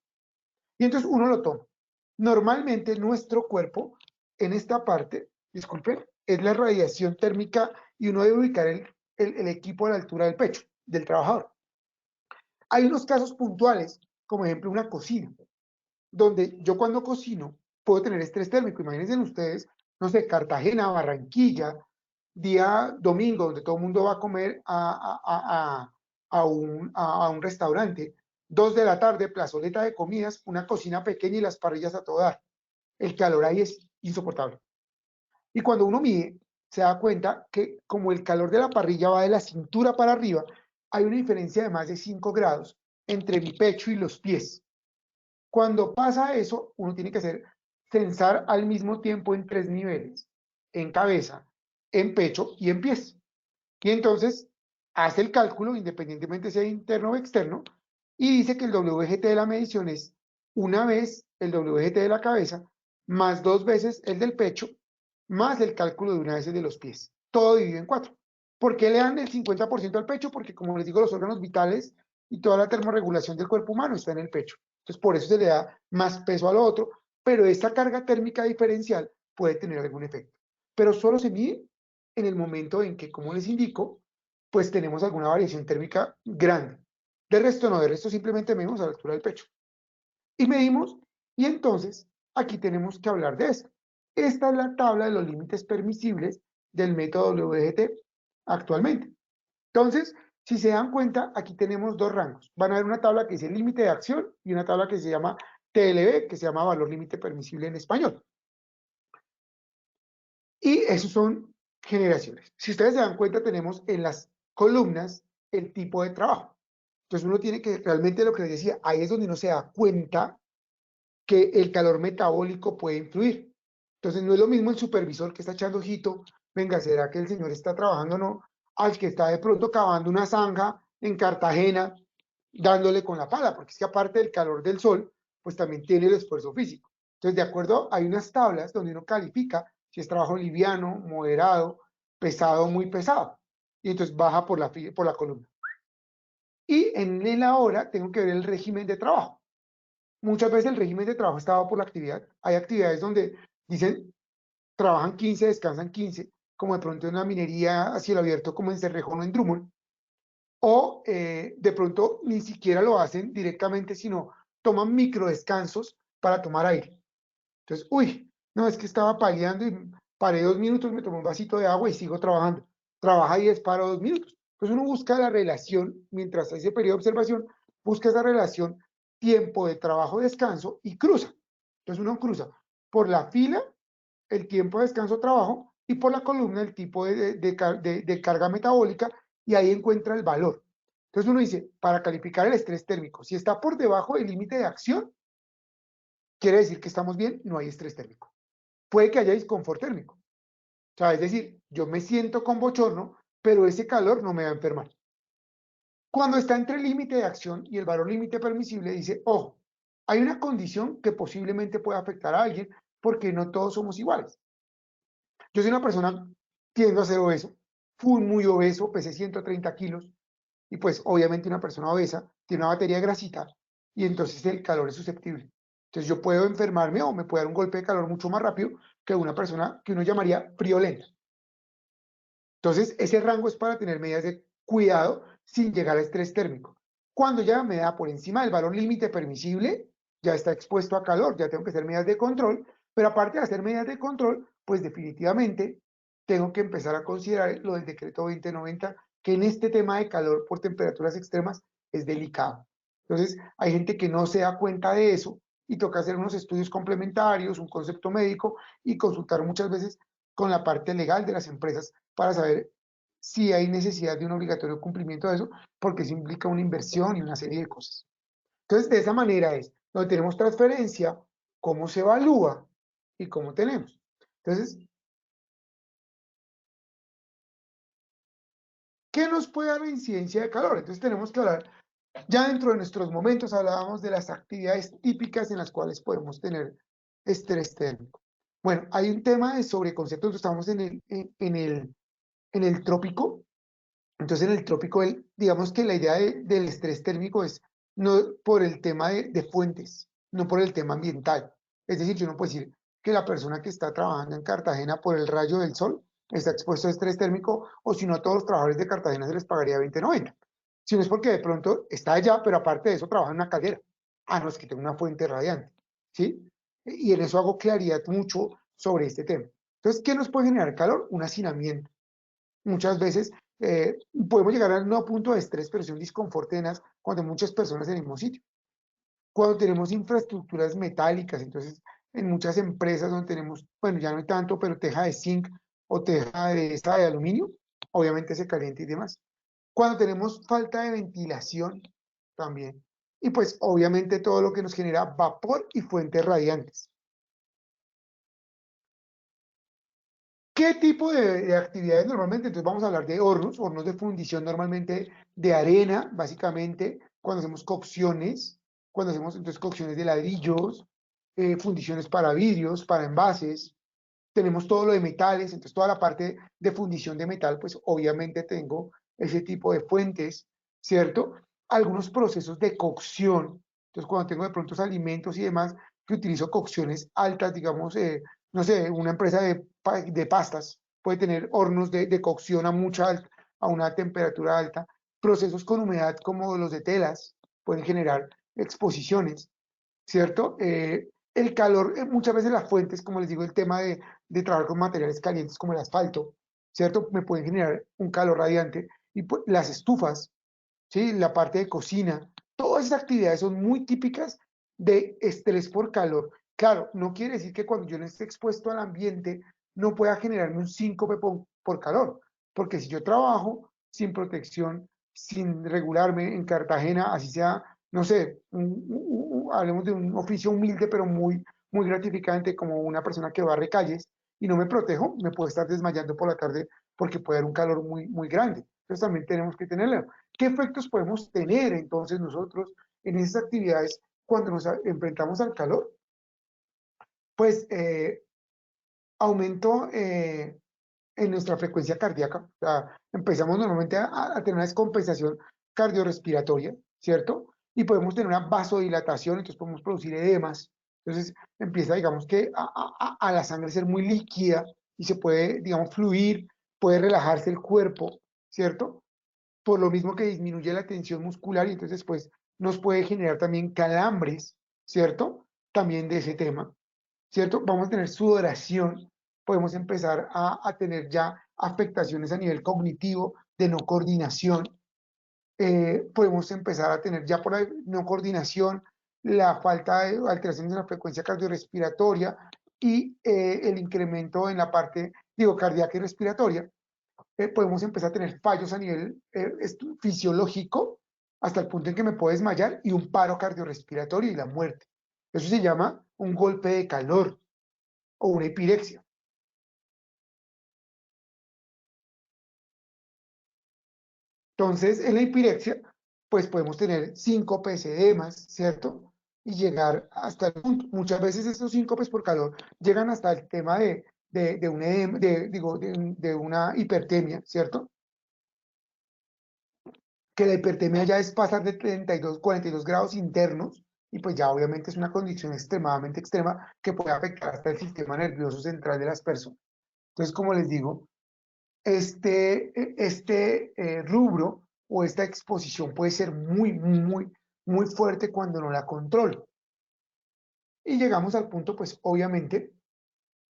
Y entonces uno lo toma. Normalmente nuestro cuerpo, en esta parte, disculpen, es la radiación térmica y uno debe ubicar el equipo a la altura del pecho del trabajador. Hay unos casos puntuales, como ejemplo una cocina, donde yo cuando cocino puedo tener estrés térmico. Imagínense ustedes, no sé, Cartagena, Barranquilla, día domingo, donde todo el mundo va a comer a un restaurante, 2 de la tarde, plazoleta de comidas, una cocina pequeña y las parrillas a todo dar. El calor ahí es insoportable. Y cuando uno mide, se da cuenta que como el calor de la parrilla va de la cintura para arriba, hay una diferencia de más de 5 grados entre mi pecho y los pies. Cuando pasa eso, uno tiene que hacer censar al mismo tiempo en 3 niveles, en cabeza, en pecho y en pies. Y entonces hace el cálculo, independientemente sea interno o externo, y dice que el WGT de la medición es una vez el WGT de la cabeza, más 2 veces el del pecho, más el cálculo de una vez el de los pies. Todo dividido en 4. ¿Por qué le dan el 50% al pecho? Porque, como les digo, los órganos vitales y toda la termorregulación del cuerpo humano está en el pecho. Entonces, por eso se le da más peso al otro, pero esta carga térmica diferencial puede tener algún efecto. Pero solo se mide en el momento en que, como les indico, pues tenemos alguna variación térmica grande. De resto no, de resto simplemente medimos a la altura del pecho. Y medimos, y entonces aquí tenemos que hablar de esto. Esta es la tabla de los límites permisibles del método WGT actualmente. Entonces, si se dan cuenta, aquí tenemos dos rangos. Van a ver una tabla que dice límite de acción y una tabla que se llama TLB, que se llama valor límite permisible en español. Y esos son generaciones. Si ustedes se dan cuenta, tenemos en las columnas el tipo de trabajo. Entonces uno tiene que, realmente lo que les decía, ahí es donde uno se da cuenta que el calor metabólico puede influir. Entonces no es lo mismo el supervisor que está echando ojito, venga, ¿será que el señor está trabajando o no? Al que está de pronto cavando una zanja en Cartagena, dándole con la pala, porque es que aparte del calor del sol, pues también tiene el esfuerzo físico. Entonces, de acuerdo, hay unas tablas donde uno califica si es trabajo liviano, moderado, pesado, muy pesado. Y entonces baja por la columna. Y en la hora tengo que ver el régimen de trabajo. Muchas veces el régimen de trabajo está dado por la actividad. Hay actividades donde dicen, trabajan 15, descansan 15, como de pronto en la minería a cielo abierto, como en Cerrejón o en Drummond. O de pronto ni siquiera lo hacen directamente, sino toman micro descansos para tomar aire. Entonces, uy, no, es que estaba paliando y paré 2 minutos, me tomé un vasito de agua y sigo trabajando. Trabaja 10, paro 2 minutos. Entonces uno busca la relación, mientras ese periodo de observación, busca esa relación tiempo de trabajo-descanso y cruza. Entonces uno cruza por la fila el tiempo de descanso-trabajo y por la columna el tipo de carga metabólica y ahí encuentra el valor. Entonces uno dice, para calificar el estrés térmico, si está por debajo del límite de acción, quiere decir que estamos bien, no hay estrés térmico. Puede que haya disconfort térmico. O sea, es decir, yo me siento con bochorno, pero ese calor no me va a enfermar. Cuando está entre el límite de acción y el valor límite permisible, dice, ojo, hay una condición que posiblemente pueda afectar a alguien porque no todos somos iguales. Yo soy una persona, tiendo a ser obeso, fui muy obeso, pesé 130 kilos, y pues obviamente una persona obesa tiene una batería de grasita y entonces el calor es susceptible. Entonces yo puedo enfermarme o me puede dar un golpe de calor mucho más rápido que una persona que uno llamaría friolenta. Entonces ese rango es para tener medidas de cuidado sin llegar a estrés térmico. Cuando ya me da por encima del valor límite permisible, ya está expuesto a calor, ya tengo que hacer medidas de control, pero aparte de hacer medidas de control, pues definitivamente tengo que empezar a considerar lo del decreto 2090, que en este tema de calor por temperaturas extremas es delicado. Entonces, hay gente que no se da cuenta de eso y toca hacer unos estudios complementarios, un concepto médico y consultar muchas veces con la parte legal de las empresas para saber si hay necesidad de un obligatorio cumplimiento de eso, porque eso implica una inversión y una serie de cosas. Entonces, de esa manera es donde tenemos transferencia, cómo se evalúa y cómo tenemos. Entonces, ¿Qué nos puede dar la incidencia de calor? Entonces tenemos que hablar, ya dentro de nuestros momentos hablábamos de las actividades típicas en las cuales podemos tener estrés térmico. Bueno, hay un tema de sobreconcepto, estamos en el trópico. Entonces, en el trópico, digamos que la idea del estrés térmico es no por el tema de fuentes, no por el tema ambiental. Es decir, yo no puedo decir que la persona que está trabajando en Cartagena por el rayo del sol está expuesto a estrés térmico, o si no, a todos los trabajadores de Cartagena se les pagaría 20.90. Si no es porque de pronto está allá, pero aparte de eso trabaja en una caldera. Ah, no, es que tengo una fuente radiante, ¿sí? Y en eso hago claridad mucho sobre este tema. Entonces, ¿qué nos puede generar calor? Un hacinamiento. Muchas veces podemos llegar al no punto de estrés, pero sí un disconfort tenaz cuando hay muchas personas en el mismo sitio. Cuando tenemos infraestructuras metálicas, entonces en muchas empresas donde tenemos, bueno, ya no hay tanto, pero teja de zinc o teja de esta de aluminio, obviamente se calienta y demás. Cuando tenemos falta de ventilación también. Y pues obviamente todo lo que nos genera vapor y fuentes radiantes. ¿Qué tipo de actividades normalmente? Entonces vamos a hablar de hornos de fundición normalmente de arena, básicamente, cuando hacemos cocciones, cuando hacemos entonces cocciones de ladrillos, fundiciones para vidrios, para envases, tenemos todo lo de metales, entonces toda la parte de fundición de metal, pues obviamente tengo ese tipo de fuentes, ¿cierto? Algunos procesos de cocción, entonces cuando tengo de pronto alimentos y demás, que utilizo cocciones altas, digamos, no sé, una empresa de pastas puede tener hornos de cocción a una temperatura alta, procesos con humedad como los de telas pueden generar exposiciones, ¿cierto? El calor, muchas veces las fuentes, como les digo, el tema de trabajar con materiales calientes como el asfalto, ¿cierto? Me pueden generar un calor radiante. Y pues, las estufas, ¿sí? La parte de cocina, todas esas actividades son muy típicas de estrés por calor. Claro, no quiere decir que cuando yo no esté expuesto al ambiente no pueda generarme un síncope por calor, porque si yo trabajo sin protección, sin regularme en Cartagena, así sea, no sé, hablemos de un oficio humilde pero muy gratificante como una persona que barre calles y no me protejo, me puedo estar desmayando por la tarde porque puede haber un calor muy grande. Entonces también tenemos que tenerlo. ¿Qué efectos podemos tener entonces nosotros en esas actividades cuando nos enfrentamos al calor? Pues aumento en nuestra frecuencia cardíaca. O sea, empezamos normalmente a tener una descompensación cardiorrespiratoria, ¿cierto? Y podemos tener una vasodilatación, entonces podemos producir edemas. Entonces empieza, digamos que a la sangre ser muy líquida y se puede, digamos, fluir, puede relajarse el cuerpo, ¿cierto? Por lo mismo que disminuye la tensión muscular y entonces pues nos puede generar también calambres, ¿cierto? También de ese tema, ¿cierto? Vamos a tener sudoración, podemos empezar a tener ya afectaciones a nivel cognitivo, de no coordinación, podemos empezar a tener ya por la no coordinación, la falta de alteraciones en la frecuencia cardiorrespiratoria y el incremento en la parte, digo, cardíaca y respiratoria, podemos empezar a tener fallos a nivel fisiológico hasta el punto en que me puedo desmayar y un paro cardiorrespiratorio y la muerte. Eso se llama un golpe de calor o una epirexia. Entonces, en la epirexia, pues podemos tener síncopes, edemas, ¿cierto? Y llegar hasta el punto. Muchas veces estos síncopes por calor llegan hasta el tema de un edema, digo, de una hipertemia, ¿cierto? Que la hipertemia ya es pasar de 32, 42 grados internos y pues ya obviamente es una condición extremadamente extrema que puede afectar hasta el sistema nervioso central de las personas. Entonces, como les digo, este rubro o esta exposición puede ser muy fuerte cuando no la controlo. Y llegamos al punto, pues obviamente,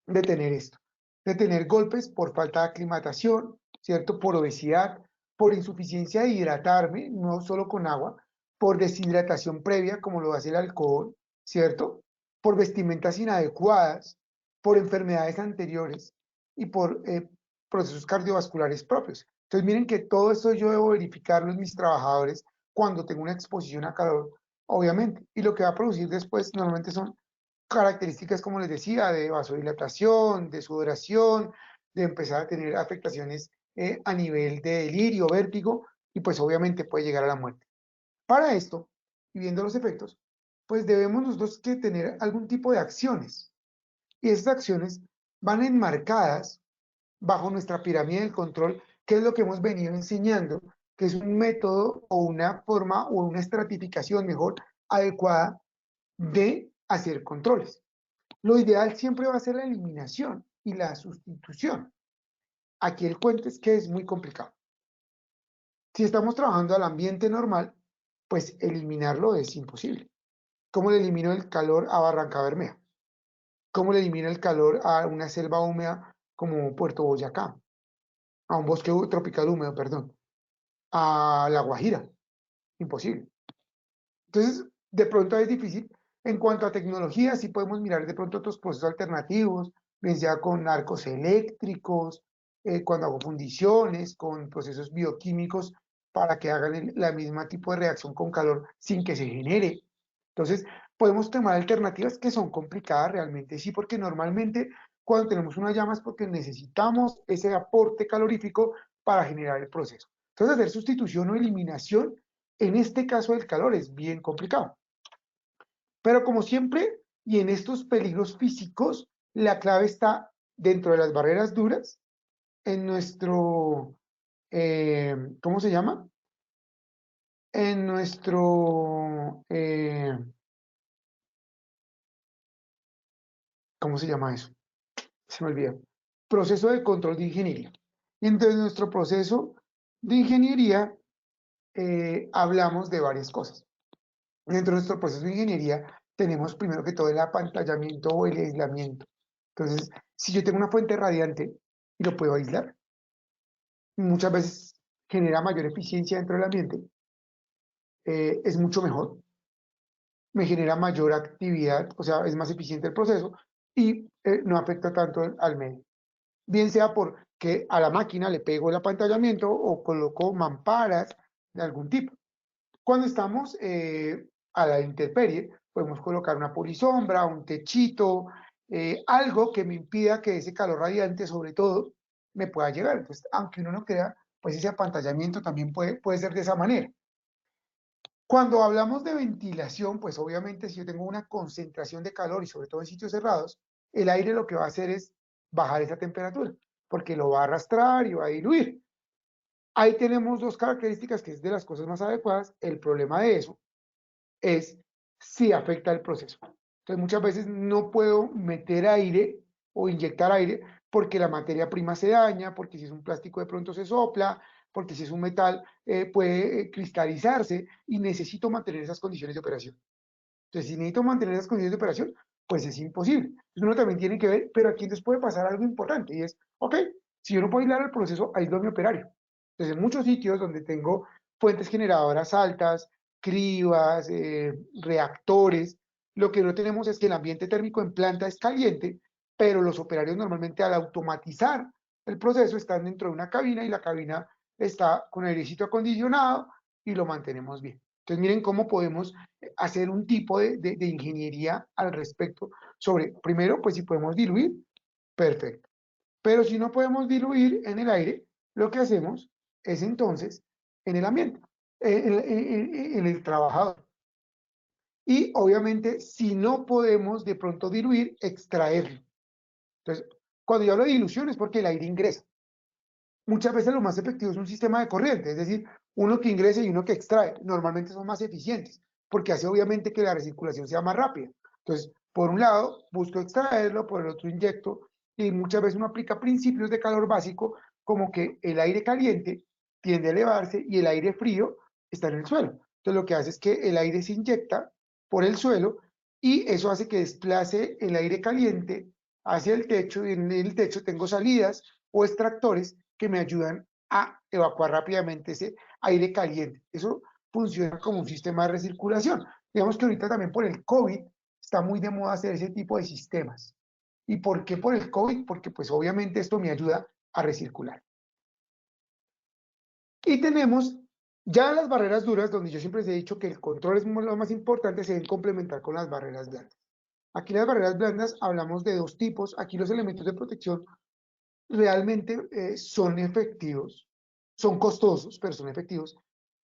de tener esto, de tener golpes por falta de aclimatación, ¿cierto? Por obesidad, por insuficiencia de hidratarme, no solo con agua, por deshidratación previa, como lo hace el alcohol, ¿cierto? Por vestimentas inadecuadas, por enfermedades anteriores y por procesos cardiovasculares propios. Entonces, miren que todo esto yo debo verificarlo en mis trabajadores cuando tengo una exposición a calor, obviamente. Y lo que va a producir después normalmente son características, como les decía, de vasodilatación, de sudoración, de empezar a tener afectaciones a nivel de delirio, vértigo, y pues obviamente puede llegar a la muerte. Para esto, y viendo los efectos, pues debemos nosotros que tener algún tipo de acciones. Y esas acciones van enmarcadas bajo nuestra pirámide del control, que es lo que hemos venido enseñando, que es un método o una forma o una estratificación mejor adecuada de hacer controles. Lo ideal siempre va a ser la eliminación y la sustitución. Aquí el cuento es que es muy complicado. Si estamos trabajando al ambiente normal, pues eliminarlo es imposible. ¿Cómo le elimino el calor a Barranca Bermeja? ¿Cómo le elimino el calor a una selva húmeda como Puerto Boyacá? A un bosque tropical húmedo, perdón. A La Guajira. Imposible. Entonces, de pronto es difícil. En cuanto a tecnología, sí podemos mirar de pronto otros procesos alternativos, bien sea con arcos eléctricos, cuando hago fundiciones, con procesos bioquímicos para que hagan la misma tipo de reacción con calor sin que se genere. Entonces, podemos tomar alternativas que son complicadas realmente, sí, porque normalmente cuando tenemos una llama es porque necesitamos ese aporte calorífico para generar el proceso. Entonces, hacer sustitución o eliminación en este caso del calor es bien complicado. Pero como siempre, y en estos peligros físicos, la clave está dentro de las barreras duras, en nuestro, ¿cómo se llama? En nuestro, ¿cómo se llama eso? Se me olvidó. Proceso de control de ingeniería. Y entonces, nuestro proceso de ingeniería, hablamos de varias cosas. Dentro de nuestro proceso de ingeniería tenemos primero que todo el apantallamiento o el aislamiento. Entonces, si yo tengo una fuente radiante y lo puedo aislar, muchas veces genera mayor eficiencia dentro del ambiente, es mucho mejor, me genera mayor actividad, o sea, es más eficiente el proceso y no afecta tanto al medio. Bien sea porque a la máquina le pego el apantallamiento o coloco mamparas de algún tipo. Cuando estamos a la intemperie, podemos colocar una polisombra, un techito, algo que me impida que ese calor radiante, sobre todo, me pueda llegar. Entonces, aunque uno no crea, pues ese apantallamiento también puede ser de esa manera. Cuando hablamos de ventilación, pues obviamente si yo tengo una concentración de calor y sobre todo en sitios cerrados, el aire lo que va a hacer es bajar esa temperatura, porque lo va a arrastrar y va a diluir. Ahí tenemos dos características que es de las cosas más adecuadas. El problema de eso es si afecta el proceso. Entonces muchas veces no puedo meter aire o inyectar aire porque la materia prima se daña, porque si es un plástico de pronto se sopla, porque si es un metal puede cristalizarse y necesito mantener esas condiciones de operación. Entonces si necesito mantener esas condiciones de operación, pues es imposible. Entonces uno también tiene que ver, pero aquí entonces puede pasar algo importante y es, ok, si yo no puedo aislar el proceso, aíslo a mi operario. Entonces en muchos sitios donde tengo fuentes generadoras altas, cribas, reactores, lo que no tenemos es que el ambiente térmico en planta es caliente, pero los operarios normalmente al automatizar el proceso están dentro de una cabina y la cabina está con airecito acondicionado y lo mantenemos bien. Entonces miren cómo podemos hacer un tipo de ingeniería al respecto sobre, primero, pues si podemos diluir, perfecto. Pero si no podemos diluir en el aire, lo que hacemos es entonces en el ambiente, en el trabajador. Y obviamente, si no podemos de pronto diluir, extraerlo. Entonces, cuando yo hablo de dilución es porque el aire ingresa. Muchas veces lo más efectivo es un sistema de corriente, es decir, uno que ingrese y uno que extrae. Normalmente son más eficientes, porque hace obviamente que la recirculación sea más rápida. Entonces, por un lado, busco extraerlo, por el otro inyecto, y muchas veces uno aplica principios de calor básico, como que el aire caliente tiende a elevarse y el aire frío está en el suelo. Entonces, lo que hace es que el aire se inyecta por el suelo y eso hace que desplace el aire caliente hacia el techo y en el techo tengo salidas o extractores que me ayudan a evacuar rápidamente ese aire caliente. Eso funciona como un sistema de recirculación. Digamos que ahorita también por el COVID está muy de moda hacer ese tipo de sistemas. ¿Y por qué por el COVID? Porque pues obviamente esto me ayuda a recircular. Y tenemos ya las barreras duras, donde yo siempre les he dicho que el control es lo más importante, se deben complementar con las barreras blandas. Aquí las barreras blandas hablamos de dos tipos. Aquí los elementos de protección realmente son efectivos, son costosos, pero son efectivos,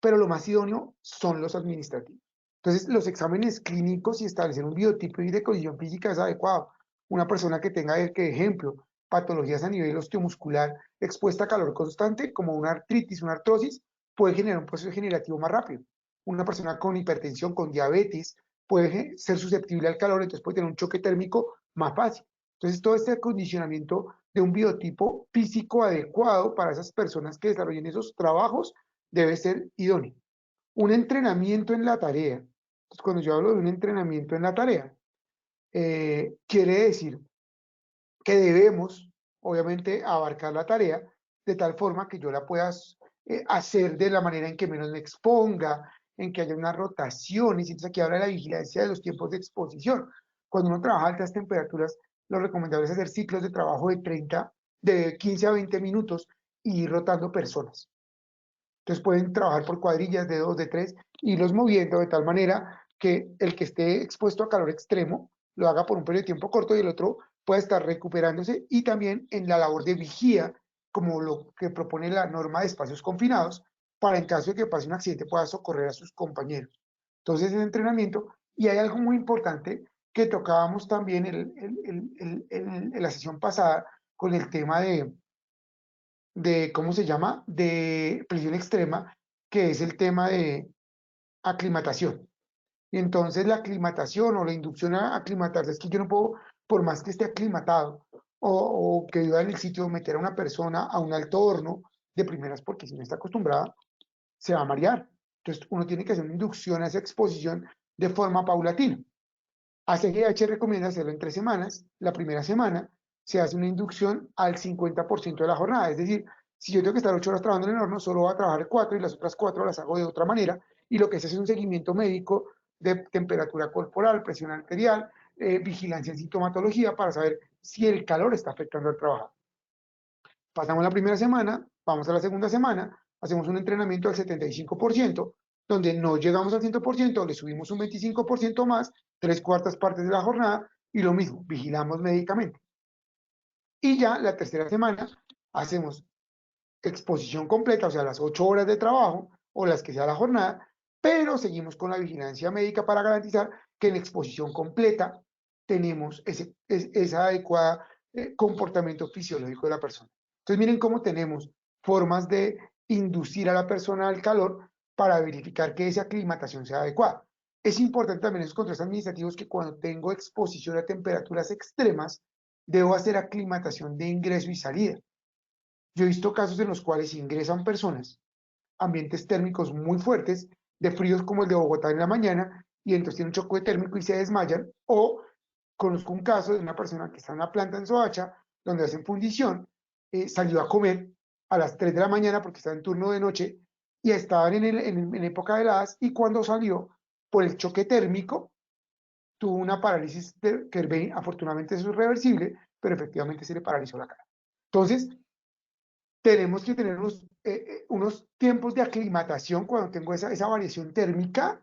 pero lo más idóneo son los administrativos. Entonces, los exámenes clínicos y establecer un biotipo y de condición física es adecuado. Una persona que tenga, que ejemplo, patologías a nivel osteomuscular expuesta a calor constante, como una artritis, una artrosis, puede generar un proceso generativo más rápido. Una persona con hipertensión, con diabetes, puede ser susceptible al calor, entonces puede tener un choque térmico más fácil. Entonces, todo este acondicionamiento de un biotipo físico adecuado para esas personas que desarrollen esos trabajos debe ser idóneo. Un entrenamiento en la tarea. Entonces, cuando yo hablo de un entrenamiento en la tarea, quiere decir que debemos, obviamente, abarcar la tarea de tal forma que yo la pueda hacer de la manera en que menos me exponga, en que haya una rotación, y entonces aquí habla de la vigilancia de los tiempos de exposición. Cuando uno trabaja a altas temperaturas, lo recomendable es hacer ciclos de trabajo de 15 a 20 minutos y ir rotando personas. Entonces pueden trabajar por cuadrillas de 2, de 3, irlos moviendo de tal manera que el que esté expuesto a calor extremo lo haga por un periodo de tiempo corto y el otro pueda estar recuperándose, y también en la labor de vigía, como lo que propone la norma de espacios confinados, para en caso de que pase un accidente pueda socorrer a sus compañeros. Entonces es entrenamiento, y hay algo muy importante que tocábamos también en la sesión pasada con el tema ¿cómo se llama? De presión extrema, que es el tema de aclimatación. Y entonces la aclimatación o la inducción a aclimatarse, es que yo no puedo, por más que esté aclimatado o que viva en el sitio, meter a una persona a un alto horno de primeras, porque si no está acostumbrada, se va a marear. Entonces uno tiene que hacer una inducción a esa exposición de forma paulatina. ACGH recomienda hacerlo en 3 semanas. La primera semana se hace una inducción al 50% de la jornada. Es decir, si yo tengo que estar 8 horas trabajando en el horno, solo voy a trabajar 4 y las otras 4 las hago de otra manera. Y lo que se hace es un seguimiento médico de temperatura corporal, presión arterial, vigilancia en sintomatología para saber si el calor está afectando al trabajo. Pasamos la primera semana, vamos a la segunda semana, hacemos un entrenamiento al 75%, donde no llegamos al 100%, le subimos un 25% más, 3/4 partes de la jornada, y lo mismo, vigilamos médicamente. Y ya la tercera semana hacemos exposición completa, o sea, las 8 horas de trabajo o las que sea la jornada, pero seguimos con la vigilancia médica para garantizar que en la exposición completa tenemos ese adecuado comportamiento fisiológico de la persona. Entonces miren cómo tenemos formas de inducir a la persona al calor para verificar que esa aclimatación sea adecuada. Es importante también esos controles administrativos, que cuando tengo exposición a temperaturas extremas, debo hacer aclimatación de ingreso y salida. Yo he visto casos en los cuales ingresan personas a ambientes térmicos muy fuertes, de fríos como el de Bogotá en la mañana, y entonces tienen un choque térmico y se desmayan. O conozco un caso de una persona que está en una planta en Soacha, donde hacen fundición, salió a comer a las 3 de la mañana porque estaba en turno de noche y estaban en época de heladas, y cuando salió por el choque térmico tuvo una parálisis que afortunadamente eso es reversible, pero efectivamente se le paralizó la cara. Entonces, tenemos que tener unos tiempos de aclimatación cuando tengo esa variación térmica,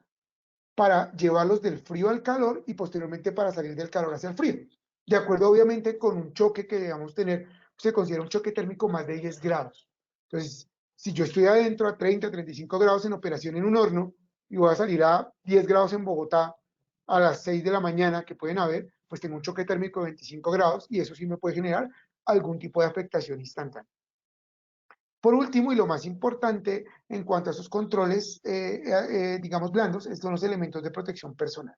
para llevarlos del frío al calor y posteriormente para salir del calor hacia el frío. De acuerdo, obviamente, con un choque que debamos tener, se considera un choque térmico más de 10 grados. Entonces, si yo estoy adentro a 30, 35 grados en operación en un horno y voy a salir a 10 grados en Bogotá a las 6 de la mañana, que pueden haber, pues tengo un choque térmico de 25 grados, y eso sí me puede generar algún tipo de afectación instantánea. Por último, y lo más importante en cuanto a esos controles, digamos, blandos, son los elementos de protección personal.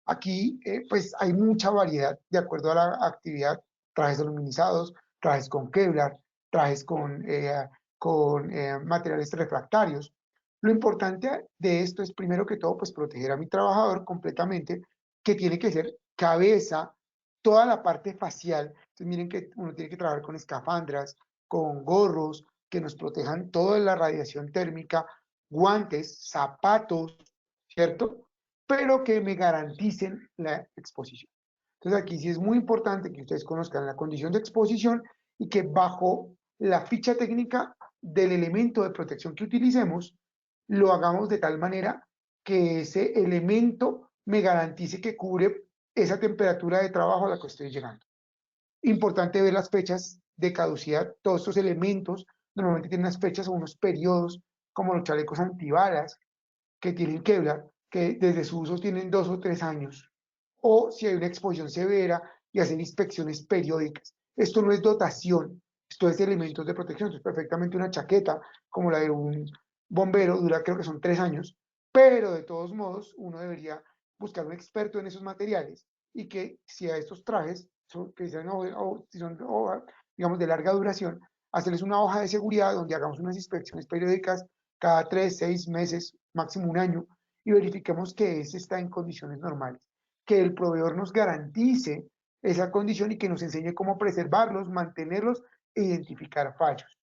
Aquí, pues, hay mucha variedad de acuerdo a la actividad: trajes aluminizados, trajes con Kevlar, trajes con materiales refractarios. Lo importante de esto es, primero que todo, pues, proteger a mi trabajador completamente, que tiene que ser cabeza, toda la parte facial. Entonces, miren que uno tiene que trabajar con escafandras, con gorros que nos protejan toda la radiación térmica, guantes, zapatos, ¿cierto? Pero que me garanticen la exposición. Entonces aquí sí es muy importante que ustedes conozcan la condición de exposición, y que bajo la ficha técnica del elemento de protección que utilicemos, lo hagamos de tal manera que ese elemento me garantice que cubre esa temperatura de trabajo a la que estoy llegando. Importante ver las fechas de caducidad. Todos estos elementos normalmente tienen unas fechas o unos periodos, como los chalecos antibalas, que tienen Kevlar, que desde su uso tienen 2 o 3 años. O si hay una exposición severa y hacer inspecciones periódicas. Esto no es dotación, esto es elementos de protección. Entonces, perfectamente una chaqueta como la de un bombero dura, creo que son 3 años, pero de todos modos uno debería buscar un experto en esos materiales y que si a estos trajes, que sean, si son digamos de larga duración, hacerles una hoja de seguridad donde hagamos unas inspecciones periódicas cada 3, 6 meses, máximo un año, y verifiquemos que ese está en condiciones normales. Que el proveedor nos garantice esa condición y que nos enseñe cómo preservarlos, mantenerlos e identificar fallos.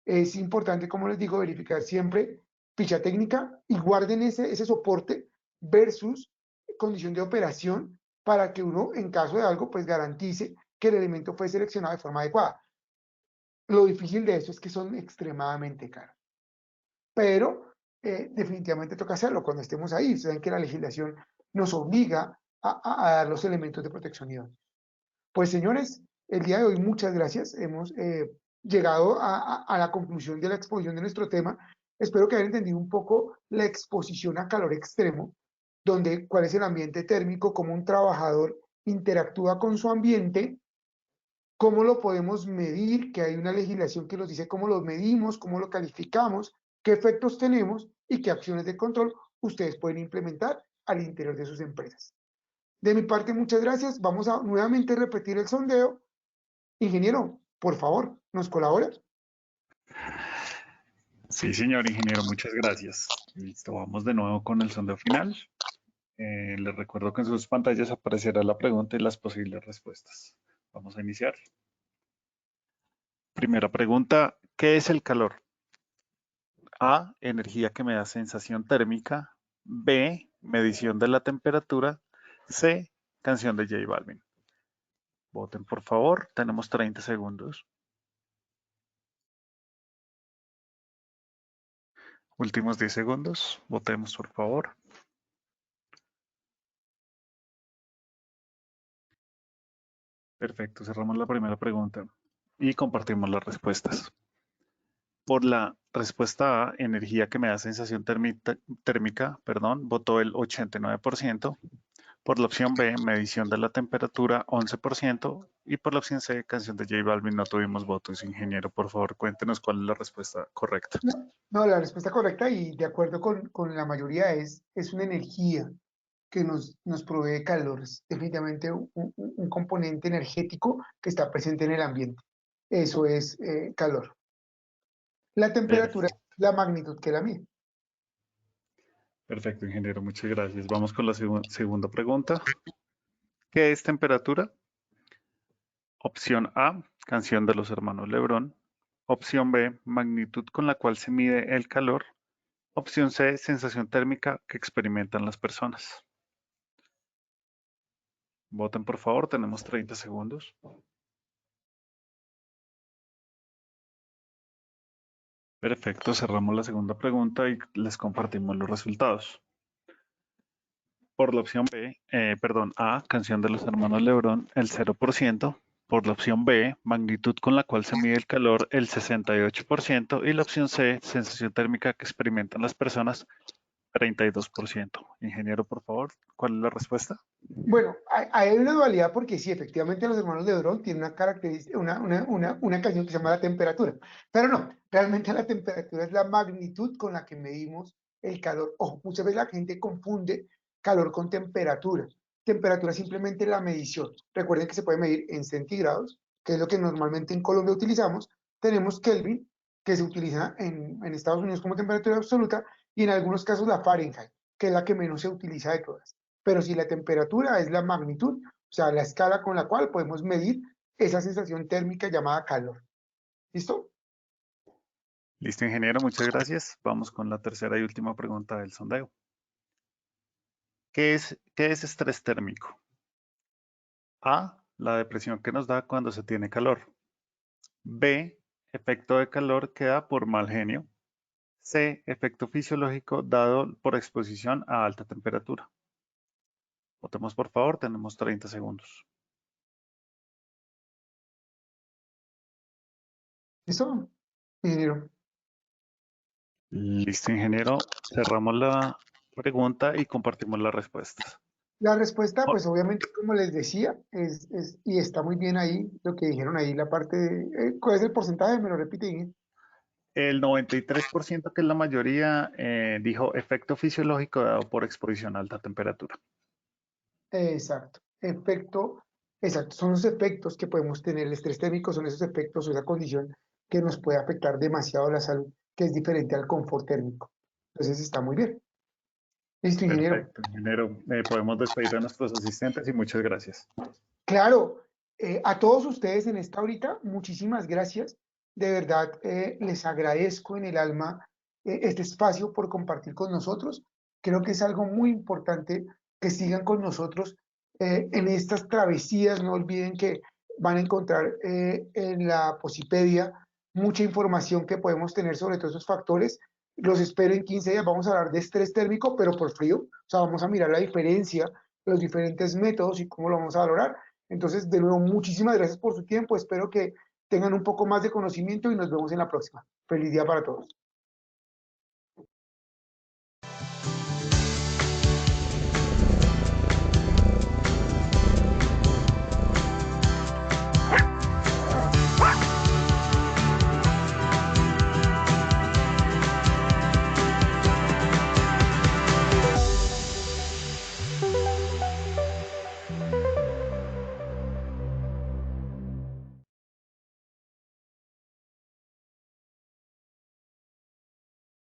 Es importante, como les digo, verificar siempre ficha técnica y guarden ese soporte versus condición de operación para que uno, en caso de algo, pues garantice que el elemento fue seleccionado de forma adecuada. Lo difícil de eso es que son extremadamente caros. Pero definitivamente toca hacerlo cuando estemos ahí. Saben que la legislación nos obliga a dar los elementos de protección idóneos. Pues señores, el día de hoy muchas gracias. Hemos llegado a la conclusión de la exposición de nuestro tema. Espero que hayan entendido un poco la exposición a calor extremo, donde cuál es el ambiente térmico, cómo un trabajador interactúa con su ambiente, cómo lo podemos medir, que hay una legislación que nos dice cómo lo medimos, cómo lo calificamos, qué efectos tenemos y qué acciones de control ustedes pueden implementar al interior de sus empresas. De mi parte, muchas gracias. Vamos a nuevamente repetir el sondeo. Ingeniero, por favor, ¿nos colabora? Sí, señor ingeniero, muchas gracias. Listo, vamos de nuevo con el sondeo final. Les recuerdo que en sus pantallas aparecerá la pregunta y las posibles respuestas. Vamos a iniciar. Primera pregunta, ¿qué es el calor? A, energía que me da sensación térmica. B, medición de la temperatura. C, canción de J Balvin. Voten por favor, tenemos 30 segundos. Últimos 10 segundos, votemos por favor. Perfecto, cerramos la primera pregunta y compartimos las respuestas. Por la respuesta A, energía que me da sensación térmica, votó el 89%. Por la opción B, medición de la temperatura, 11%. Y por la opción C, canción de J Balvin, no tuvimos votos. Ingeniero, por favor, cuéntenos cuál es la respuesta correcta. No, la respuesta correcta y de acuerdo con la mayoría es una energía que nos provee calor. Es definitivamente un componente energético que está presente en el ambiente. Eso es calor. La temperatura es la magnitud que la mide. Perfecto, ingeniero, muchas gracias. Vamos con la segunda pregunta. ¿Qué es temperatura? Opción A, canción de los hermanos Lebrón. Opción B, magnitud con la cual se mide el calor. Opción C, sensación térmica que experimentan las personas. Voten por favor, tenemos 30 segundos. Perfecto, cerramos la segunda pregunta y les compartimos los resultados. Por la opción A, canción de los hermanos Lebrón, el 0%. Por la opción B, magnitud con la cual se mide el calor, el 68%. Y la opción C, sensación térmica que experimentan las personas, 32%. Ingeniero, por favor, ¿cuál es la respuesta? Bueno, hay una dualidad porque sí, efectivamente los hermanos Lebrón tienen una característica, una canción que se llama la temperatura, pero no, realmente la temperatura es la magnitud con la que medimos el calor. Ojo, muchas veces la gente confunde calor con temperatura. Temperatura es simplemente la medición. Recuerden que se puede medir en centígrados, que es lo que normalmente en Colombia utilizamos. Tenemos Kelvin, que se utiliza en Estados Unidos como temperatura absoluta, y en algunos casos la Fahrenheit, que es la que menos se utiliza de todas. Pero si la temperatura es la magnitud, o sea, la escala con la cual podemos medir esa sensación térmica llamada calor. ¿Listo? Listo, ingeniero, muchas gracias. Vamos con la tercera y última pregunta del sondeo. ¿Qué es estrés térmico? A, la depresión que nos da cuando se tiene calor. B, efecto de calor que da por mal genio. C, efecto fisiológico dado por exposición a alta temperatura. Votemos por favor, tenemos 30 segundos. ¿Listo, ingeniero? Listo, ingeniero. Cerramos la pregunta y compartimos las respuestas. La respuesta, Oh, pues obviamente, como les decía, y está muy bien ahí lo que dijeron ahí, la parte de, ¿cuál es el porcentaje? ¿Me lo repite, Ingrid? el 93%, que es la mayoría, dijo efecto fisiológico dado por exposición a alta temperatura. Exacto, efecto, exacto, son los efectos que podemos tener, el estrés térmico son esos efectos o esa condición que nos puede afectar demasiado la salud, que es diferente al confort térmico. Entonces está muy bien. Listo, ingeniero. Perfecto, ingeniero. Podemos despedir a nuestros asistentes y muchas gracias. Claro, a todos ustedes en esta horita, muchísimas gracias. De verdad, les agradezco en el alma este espacio por compartir con nosotros. Creo que es algo muy importante que sigan con nosotros en estas travesías. No olviden que van a encontrar en la Posipedia mucha información que podemos tener sobre todos esos factores. Los espero en 15 días. Vamos a hablar de estrés térmico, pero por frío. O sea, vamos a mirar la diferencia, los diferentes métodos y cómo lo vamos a valorar. Entonces, de nuevo, muchísimas gracias por su tiempo. Espero que tengan un poco más de conocimiento y nos vemos en la próxima. Feliz día para todos.